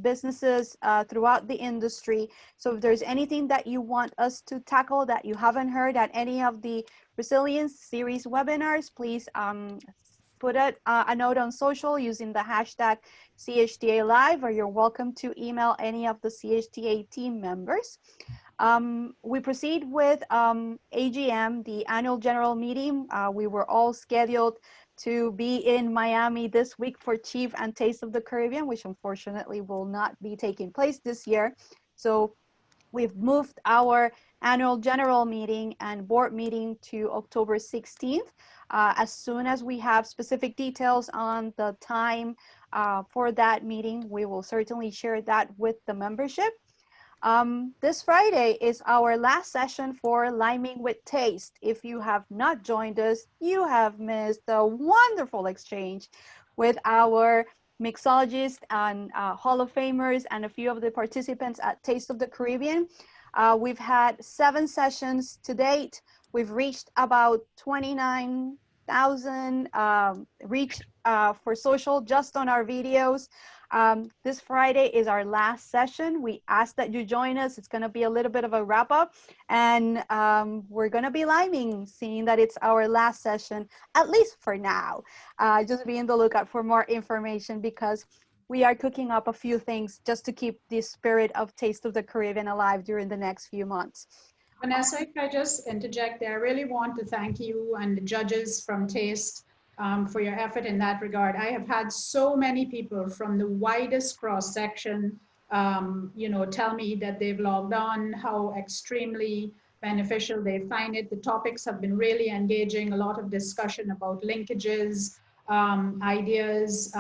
businesses throughout the industry. So if there's anything that you want us to tackle that you haven't heard at any of the Resilience series webinars, please put a note on social using the hashtag CHTA Live, or you're welcome to email any of the CHTA team members. We proceed with AGM, the annual general meeting. We were all scheduled to be in Miami this week for Chief and Taste of the Caribbean, which unfortunately will not be taking place this year. So we've moved our annual general meeting and board meeting to October 16th. As soon as we have specific details on the time for that meeting, we will certainly share that with the membership. This Friday is our last session for Liming with Taste. If you have not joined us, you have missed a wonderful exchange with our mixologists and Hall of Famers and a few of the participants at Taste of the Caribbean. We've had 7 sessions to date. We've reached about 29,000 reach for social just on our videos. This Friday is our last session. We ask that you join us. It's going to be a little bit of a wrap up, and we're going to be liming, seeing that it's our last session, at least for now. Just be in the lookout for more information, because we are cooking up a few things just to keep the spirit of Taste of the Caribbean alive during the next few months. Vanessa, if I just interject there, I really want to thank you and the judges from Taste for your effort in that regard. I have had so many people from the widest cross section, tell me that they've logged on, how extremely beneficial they find it. The topics have been really engaging, a lot of discussion about linkages, ideas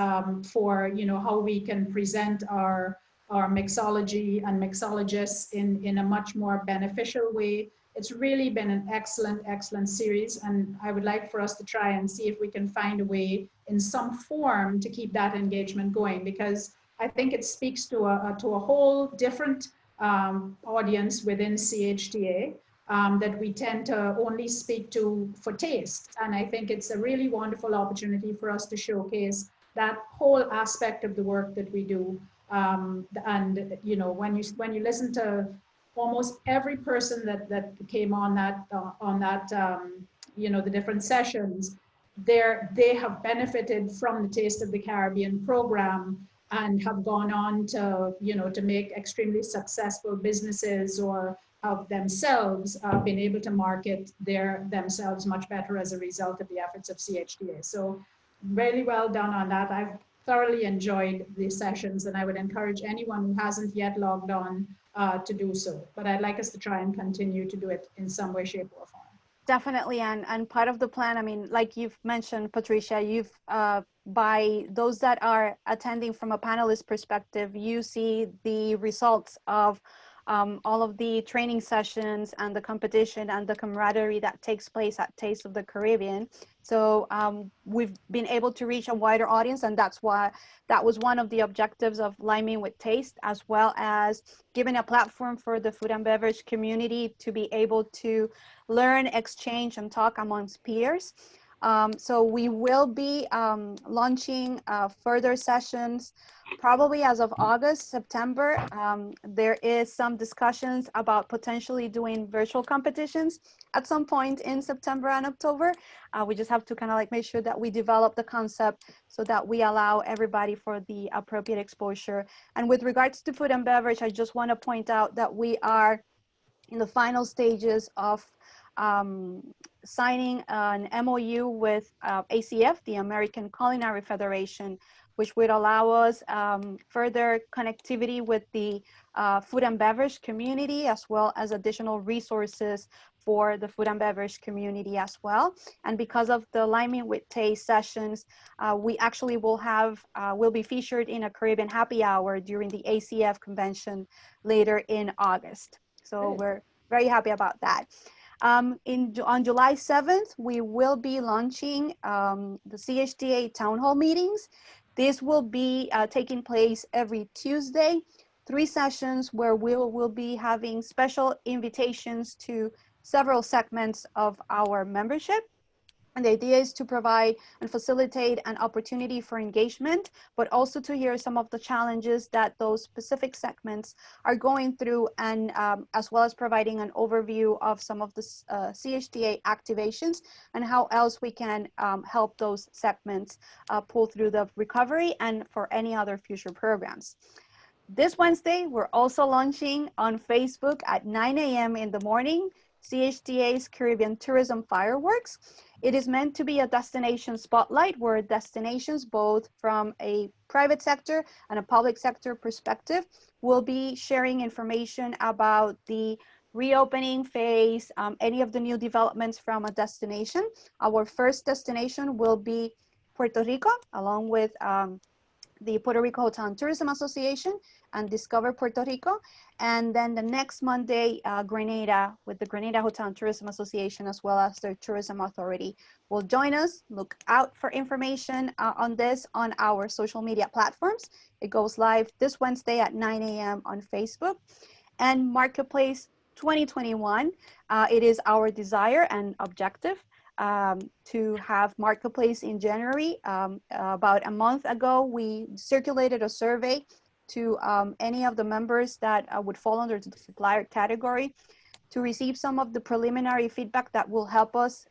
for, how we can present our mixology and mixologists in a much more beneficial way. It's really been an excellent, excellent series, and I would like for us to try and see if we can find a way in some form to keep that engagement going, because I think it speaks to a whole different audience within CHTA that we tend to only speak to for taste. And I think it's a really wonderful opportunity for us to showcase that whole aspect of the work that we do. And when you listen to almost every person that came on that the different sessions, they have benefited from the Taste of the Caribbean program and have gone on to, to make extremely successful businesses or have themselves been able to market themselves much better as a result of the efforts of CHTA. So really well done on that. I've thoroughly enjoyed the sessions, and I would encourage anyone who hasn't yet logged on to do so. But I'd like us to try and continue to do it in some way, shape, or form. Definitely, and part of the plan, I mean, like you've mentioned, Patricia, you've by those that are attending from a panelist perspective, you see the results of all of the training sessions and the competition and the camaraderie that takes place at Taste of the Caribbean. So we've been able to reach a wider audience, and that's why that was one of the objectives of Liming with Taste, as well as giving a platform for the food and beverage community to be able to learn, exchange, and talk amongst peers. So we will be launching further sessions probably as of August, September. There is some discussions about potentially doing virtual competitions at some point in September and October. We just have to kind of like make sure that we develop the concept so that we allow everybody for the appropriate exposure. And with regards to food and beverage, I just want to point out that we are in the final stages of signing an MOU with ACF, the American Culinary Federation, which would allow us further connectivity with the food and beverage community, as well as additional resources for the food and beverage community as well. And because of the Liming with Taste sessions, we actually will be featured in a Caribbean happy hour during the ACF convention later in August. So we're very happy about that. On July 7th, we will be launching the CHTA town hall meetings. This will be taking place every Tuesday, 3 sessions where we'll be having special invitations to several segments of our membership. And the idea is to provide and facilitate an opportunity for engagement, but also to hear some of the challenges that those specific segments are going through, and as well as providing an overview of some of the CHTA activations and how else we can help those segments pull through the recovery and for any other future programs. This Wednesday, we're also launching on Facebook at 9 a.m. in the morning, CHTA's Caribbean Tourism Fireworks. It is meant to be a destination spotlight where destinations, both from a private sector and a public sector perspective, will be sharing information about the reopening phase, any of the new developments from a destination. Our first destination will be Puerto Rico, along with the Puerto Rico Hotel and Tourism Association and Discover Puerto Rico. And then the next Monday, Grenada, with the Grenada Hotel and Tourism Association, as well as their tourism authority, will join us. Look out for information on this on our social media platforms. It goes live this Wednesday at 9 a.m. on Facebook. And Marketplace 2021, it is our desire and objective to have Marketplace in January. About a month ago, we circulated a survey to any of the members that would fall under the supplier category to receive some of the preliminary feedback that will help us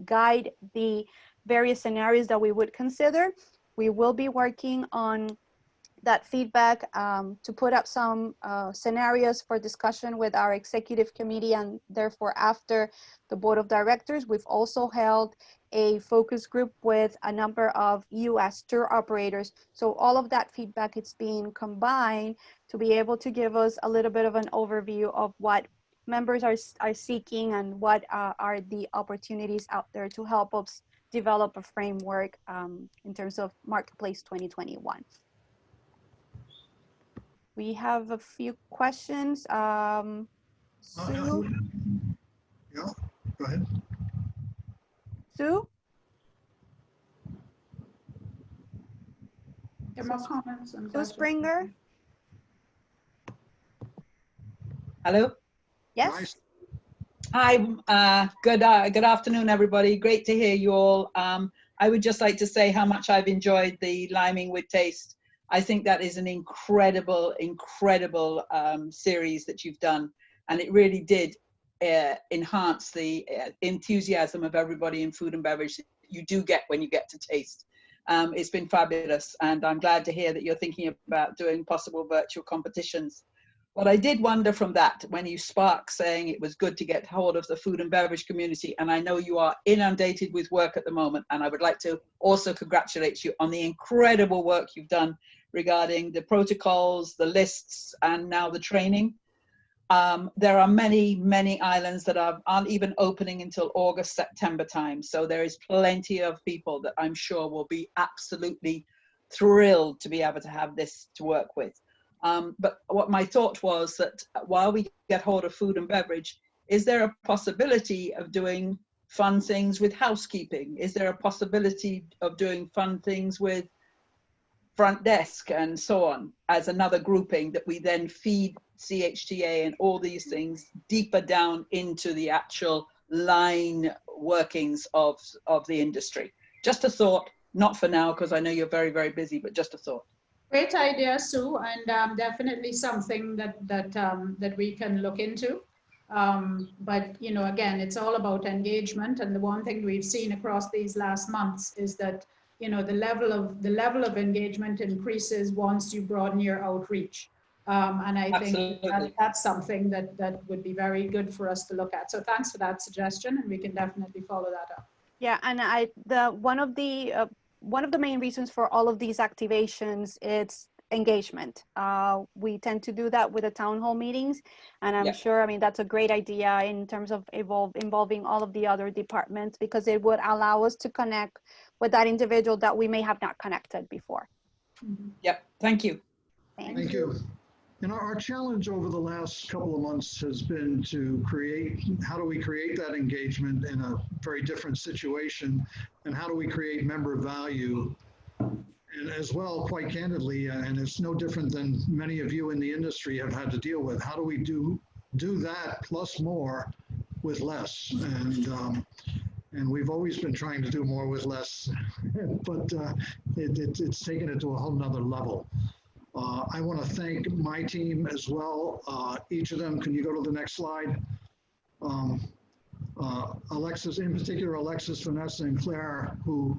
guide the various scenarios that we would consider. We will be working on that feedback to put up some scenarios for discussion with our executive committee, and therefore after the board of directors. We've also held a focus group with a number of US tour operators. So all of that feedback is being combined to be able to give us a little bit of an overview of what members are seeking and what are the opportunities out there to help us develop a framework in terms of Marketplace 2021. We have a few questions. Sue? Yeah, go ahead. Sue? There are more comments and Sue questions. Springer? Hello. Yes. Nice. Hi. Good afternoon, everybody. Great to hear you all. I would just like to say how much I've enjoyed the Liming with Taste. I think that is an incredible series that you've done, and it really did enhance the enthusiasm of everybody in food and beverage you do get when you get to taste. It's been fabulous, and I'm glad to hear that you're thinking about doing possible virtual competitions. What I did wonder from that, when you spark saying it was good to get hold of the food and beverage community, and I know you are inundated with work at the moment, and I would like to also congratulate you on the incredible work you've done regarding the protocols, the lists, and now the training. There are many, many islands that aren't even opening until August, September time. So there is plenty of people that I'm sure will be absolutely thrilled to be able to have this to work with. But what my thought was that while we get hold of food and beverage, is there a possibility of doing fun things with housekeeping? Is there a possibility of doing fun things with front desk and so on as another grouping that we then feed CHTA and all these things deeper down into the actual line workings of the industry? Just a thought, not for now, because I know you're very, very busy, but just a thought. Great idea, Sue, and definitely something that we can look into. But you know, again, it's all about engagement, and the one thing we've seen across these last months is that, you know, the level of engagement increases once you broaden your outreach. And I think that's something that would be very good for us to look at. So thanks for that suggestion, and we can definitely follow that up. Yeah, and one of the main reasons for all of these activations is engagement. We tend to do that with the town hall meetings, and I'm sure, I mean, that's a great idea in terms of involving all of the other departments, because it would allow us to connect with that individual that we may have not connected before. Yep, thank you. Thank you. And our challenge over the last couple of months has been to how do we create that engagement in a very different situation, and how do we create member value? And as well, quite candidly, and it's no different than many of you in the industry have had to deal with, how do we do that plus more with less? And we've always been trying to do more with less, but it's taken it to a whole nother level. I want to thank my team as well. Each of them, can you go to the next slide? Alexis, in particular, Alexis, Vanessa, and Claire, who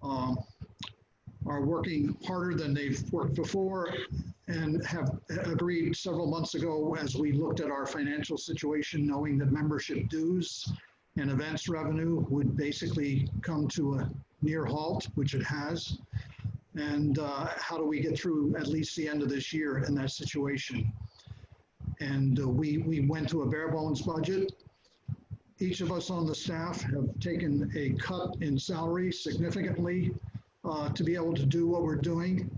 are working harder than they've worked before, and have agreed several months ago, as we looked at our financial situation, knowing that membership dues and events revenue would basically come to a near halt, which it has. And how do we get through at least the end of this year in that situation? And we went to a bare bones budget. Each of us on the staff have taken a cut in salary significantly to be able to do what we're doing.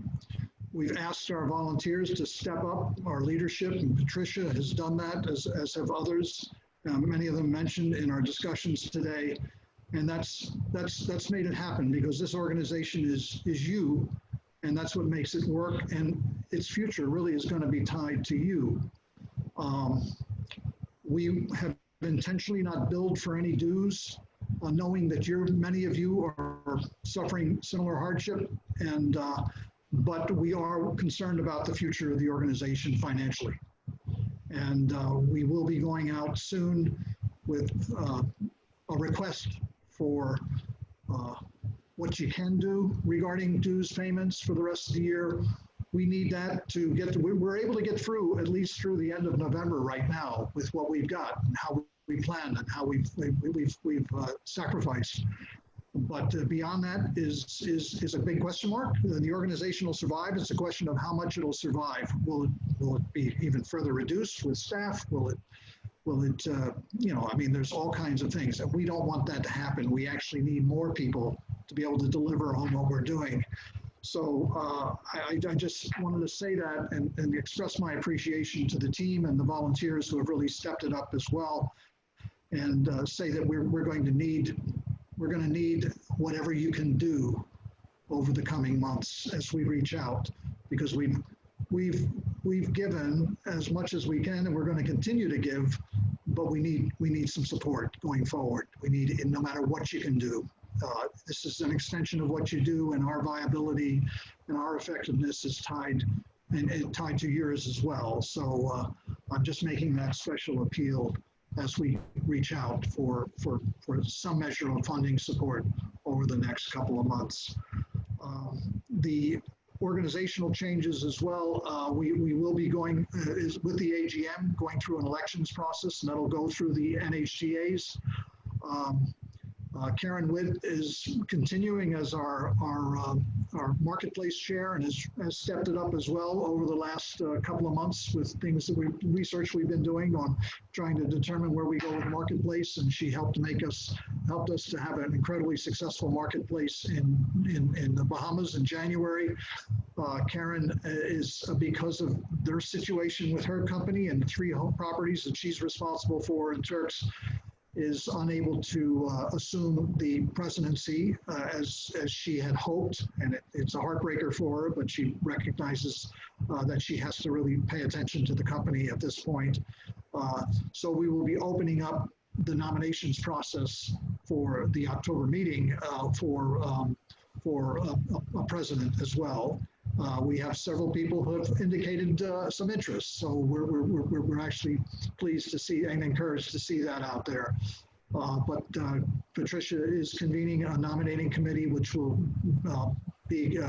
We've asked our volunteers to step up, our leadership, and Patricia has done that, as have others. Many of them mentioned in our discussions today. And that's made it happen, because this organization is you, and that's what makes it work. And its future really is going to be tied to you. We have intentionally not billed for any dues, knowing that many of you are suffering similar hardship, and but we are concerned about the future of the organization financially. And we will be going out soon with a request for what you can do regarding dues payments for the rest of the year. We need that to we're able to get through at least through the end of November right now with what we've got and how we planned and how we've sacrificed. But beyond that is a big question mark. The organization will survive. It's a question of how much it'll survive. Will it be even further reduced with staff? Will it, I mean, there's all kinds of things, and we don't want that to happen. We actually need more people to be able to deliver on what we're doing. So I just wanted to say that and express my appreciation to the team and the volunteers who have really stepped it up as well, and say that we're going to need whatever you can do over the coming months as we reach out, because we've given as much as we can, and we're going to continue to give, but we need some support going forward. We need it no matter what you can do. This is an extension of what you do, and our viability and our effectiveness is tied to yours as well. So I'm just making that special appeal as we reach out for some measure of funding support over over the next couple of months. The organizational changes as well, we will be going is with the AGM, going through an elections process, and that'll go through the NHTAs. Karen Witt is continuing as our marketplace chair and has stepped it up as well over the last couple of months with things that research we've been doing on trying to determine where we go with marketplace, and she helped us to have an incredibly successful marketplace in the Bahamas in January. Karen is, because of their situation with her company and 3 home properties that she's responsible for in Turks, is unable to assume the presidency as she had hoped, and it's a heartbreaker for her, but she recognizes that she has to really pay attention to the company at this point. So we will be opening up the nominations process for the October meeting for a president as well. We have several people who have indicated some interest, so we're actually pleased to see and encouraged to see that out there. But Patricia is convening a nominating committee, which will be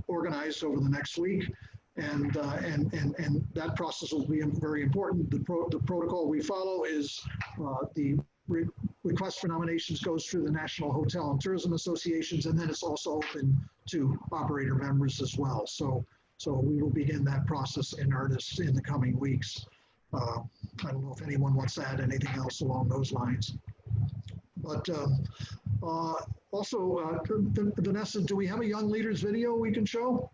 organized over the next week, and that process will be very important. The protocol we follow is the request for nominations goes through the National Hotel and Tourism Associations, and then it's also open to operator members as well. So we will begin that process in earnest in the coming weeks. I don't know if anyone wants to add anything else along those lines. But also, Vanessa, do we have a Young Leaders video we can show?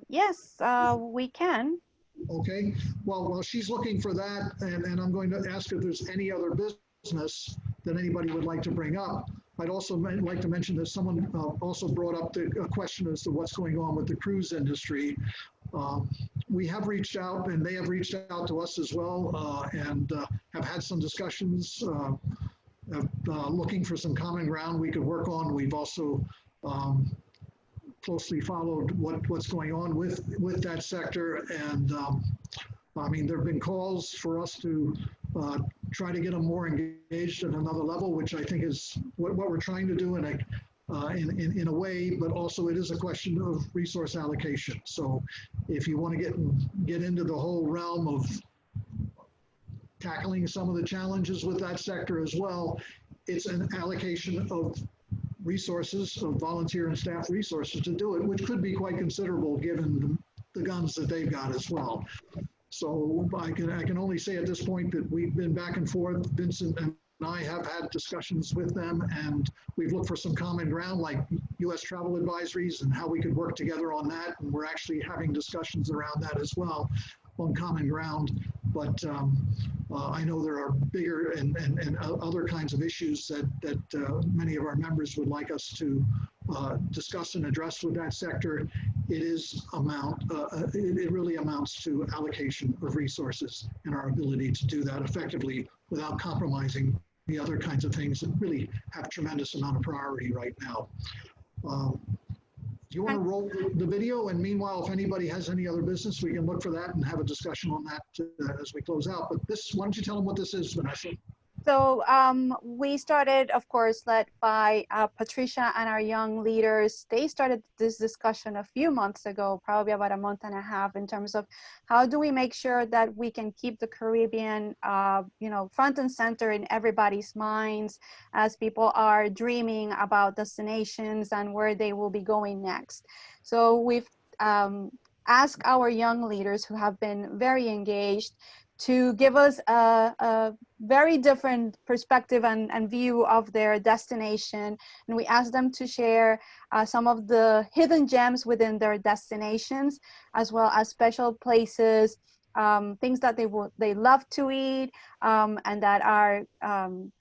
Yes, we can. Okay, well, while she's looking for that, and I'm going to ask if there's any other business that anybody would like to bring up. I'd also like to mention that someone also brought up a question as to what's going on with the cruise industry. We have reached out, and they have reached out to us as well, and have had some discussions looking for some common ground we could work on. We've also closely followed what's going on with that sector, and I mean, there have been calls for us to try to get them more engaged at another level, which I think is what we're trying to do in a way, but also it is a question of resource allocation. So if you want to get into the whole realm of tackling some of the challenges with that sector as well, it's an allocation of resources, of volunteer and staff resources to do it, which could be quite considerable given the guns that they've got as well. So I can only say at this point that we've been back and forth. Vincent and I have had discussions with them, and we've looked for some common ground like U.S. travel advisories and how we could work together on that. And we're actually having discussions around that as well on common ground. But I know there are bigger and other kinds of issues that many of our members would like us to discuss and address with that sector. It really amounts to allocation of resources and our ability to do that effectively without compromising the other kinds of things that really have tremendous amount of priority right now. Do you want to roll the video? And meanwhile, if anybody has any other business, we can look for that and have a discussion on that as we close out. But why don't you tell them what this is, Vanessa? So we started, of course, led by Patricia and our young leaders. They started this discussion a few months ago, probably about a month and a half, in terms of how do we make sure that we can keep the Caribbean, front and center in everybody's minds as people are dreaming about destinations and where they will be going next. So we've asked our young leaders who have been very engaged to give us a very different perspective and view of their destination. And we asked them to share some of the hidden gems within their destinations, as well as special places, things that they love to eat, and that are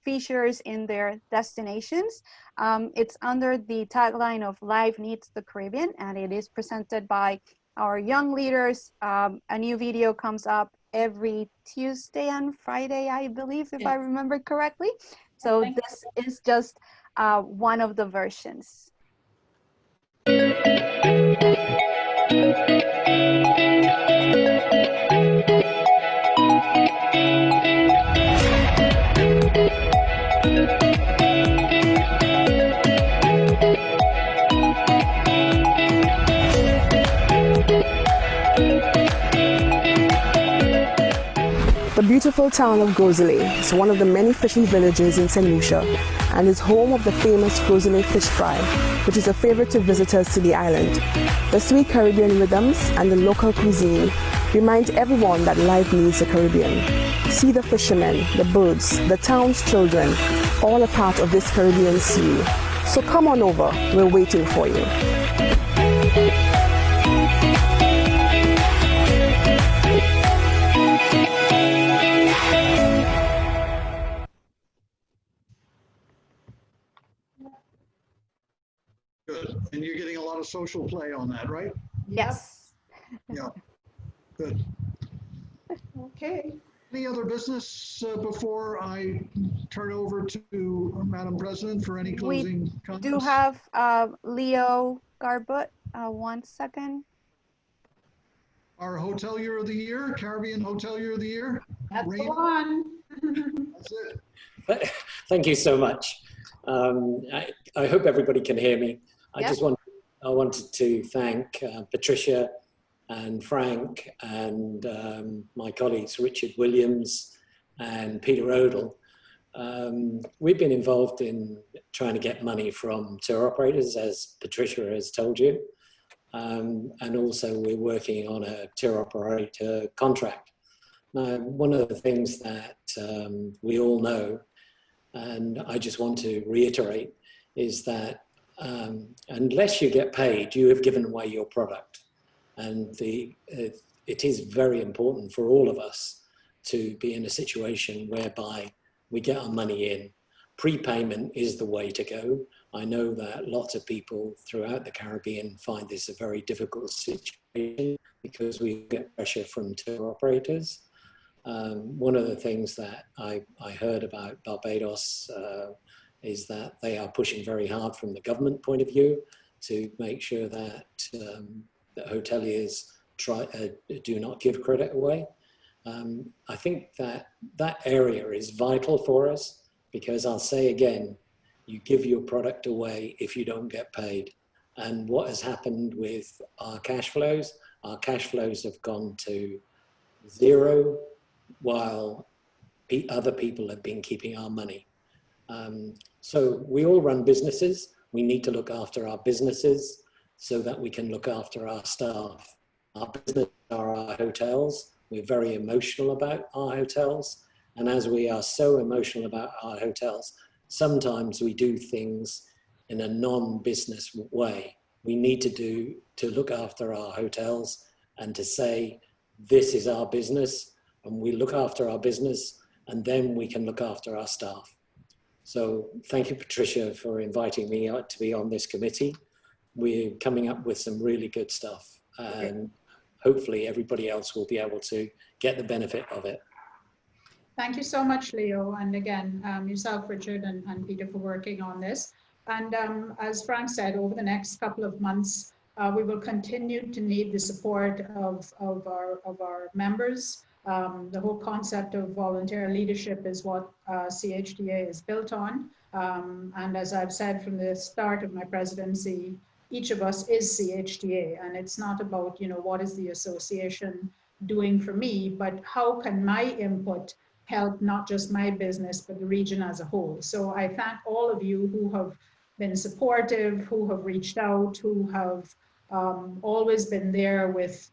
features in their destinations. It's under the tagline of Life Needs the Caribbean, and it is presented by our young leaders. A new video comes up every Tuesday and Friday, I believe, if I remember correctly. So this is just one of the versions. beautiful town of Gozele is one of the many fishing villages in St. Lucia and is home of the famous Gozele fish fry, which is a favorite to visitors to the island. The sweet Caribbean rhythms and the local cuisine remind everyone that life needs the Caribbean. See the fishermen, the birds, the town's children, all a part of this Caribbean sea. So come on over, we're waiting for you. Good. And you're getting a lot of social play on that, right? Yes. Yeah. Good. Okay. Any other business before I turn over to Madam President for any closing comments? Do have Leo Garbut. 1 second. Our Hotelier of the Year, Caribbean Hotelier of the Year. That's the Rain? one. That's it. Thank you so much. I hope everybody can hear me. Yep. I wanted to thank Patricia and Frank and my colleagues Richard Williams and Peter Odell. We've been involved in trying to get money from tour operators, as Patricia has told you. And also we're working on a tour operator contract. Now, one of the things that we all know, and I just want to reiterate, is that unless you get paid, you have given away your product. And it is very important for all of us to be in a situation whereby we get our money in. Prepayment is the way to go. I know that lots of people throughout the Caribbean find this a very difficult situation because we get pressure from tour operators. One of the things that I heard about Barbados is that they are pushing very hard from the government point of view to make sure that, that hoteliers do not give credit away. I think that that area is vital for us because I'll say again, you give your product away if you don't get paid. And what has happened with our cash flows have gone to zero while other people have been keeping our money. So we all run businesses. We need to look after our businesses so that we can look after our staff. Our business are our hotels. We're very emotional about our hotels. And as we are so emotional about our hotels, sometimes we do things in a non-business way. We need to look after our hotels and to say, this is our business, and we look after our business, and then we can look after our staff. So thank you, Patricia, for inviting me to be on this committee. We're coming up with some really good stuff, and hopefully everybody else will be able to get the benefit of it. Thank you so much, Leo. And again, yourself, Richard, and Peter for working on this. And as Frank said, over the next couple of months, we will continue to need the support of our members. The whole concept of volunteer leadership is what CHTA is built on. And as I've said from the start of my presidency, each of us is CHTA, and it's not about, you know, what is the association doing for me, but how can my input help not just my business, but the region as a whole. So I thank all of you who have been supportive, who have reached out, who have always been there with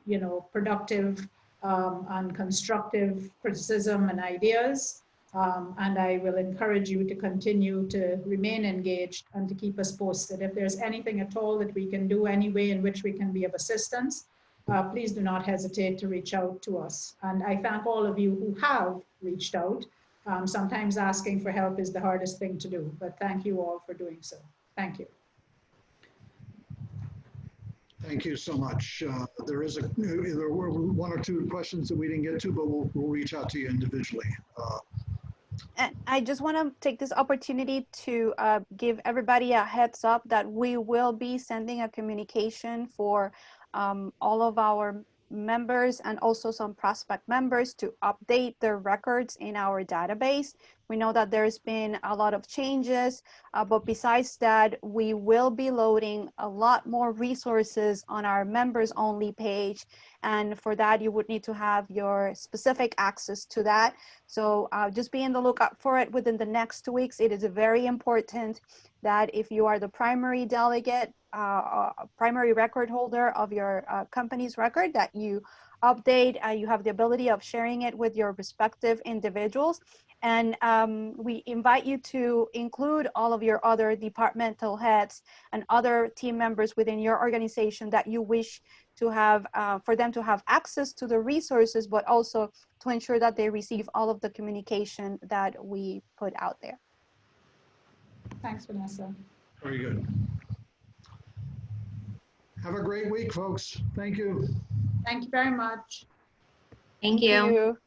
you know, productive and constructive criticism and ideas. And I will encourage you to continue to remain engaged and to keep us posted. If there's anything at all that we can do, any way in which we can be of assistance, please do not hesitate to reach out to us. And I thank all of you who have reached out. Sometimes asking for help is the hardest thing to do, but thank you all for doing so. Thank you. Thank you so much. There were one or two questions that we didn't get to, but we'll reach out to you individually. And I just want to take this opportunity to give everybody a heads up that we will be sending a communication for all of our members and also some prospect members to update their records in our database. We know that there's been a lot of changes, but besides that, we will be loading a lot more resources on our members only page. And for that, you would need to have your specific access to that. So just be in the lookout for it within the next 2 weeks. It is very important that if you are the primary delegate, primary record holder of your company's record, that you update, you have the ability of sharing it with your respective individuals. And we invite you to include all of your other departmental heads and other team members within your organization that you wish to have, for them to have access to the resources, but also to ensure that they receive all of the communication that we put out there. Thanks, Vanessa. Very good. Have a great week, folks. Thank you. Thank you very much. Thank you. Thank you.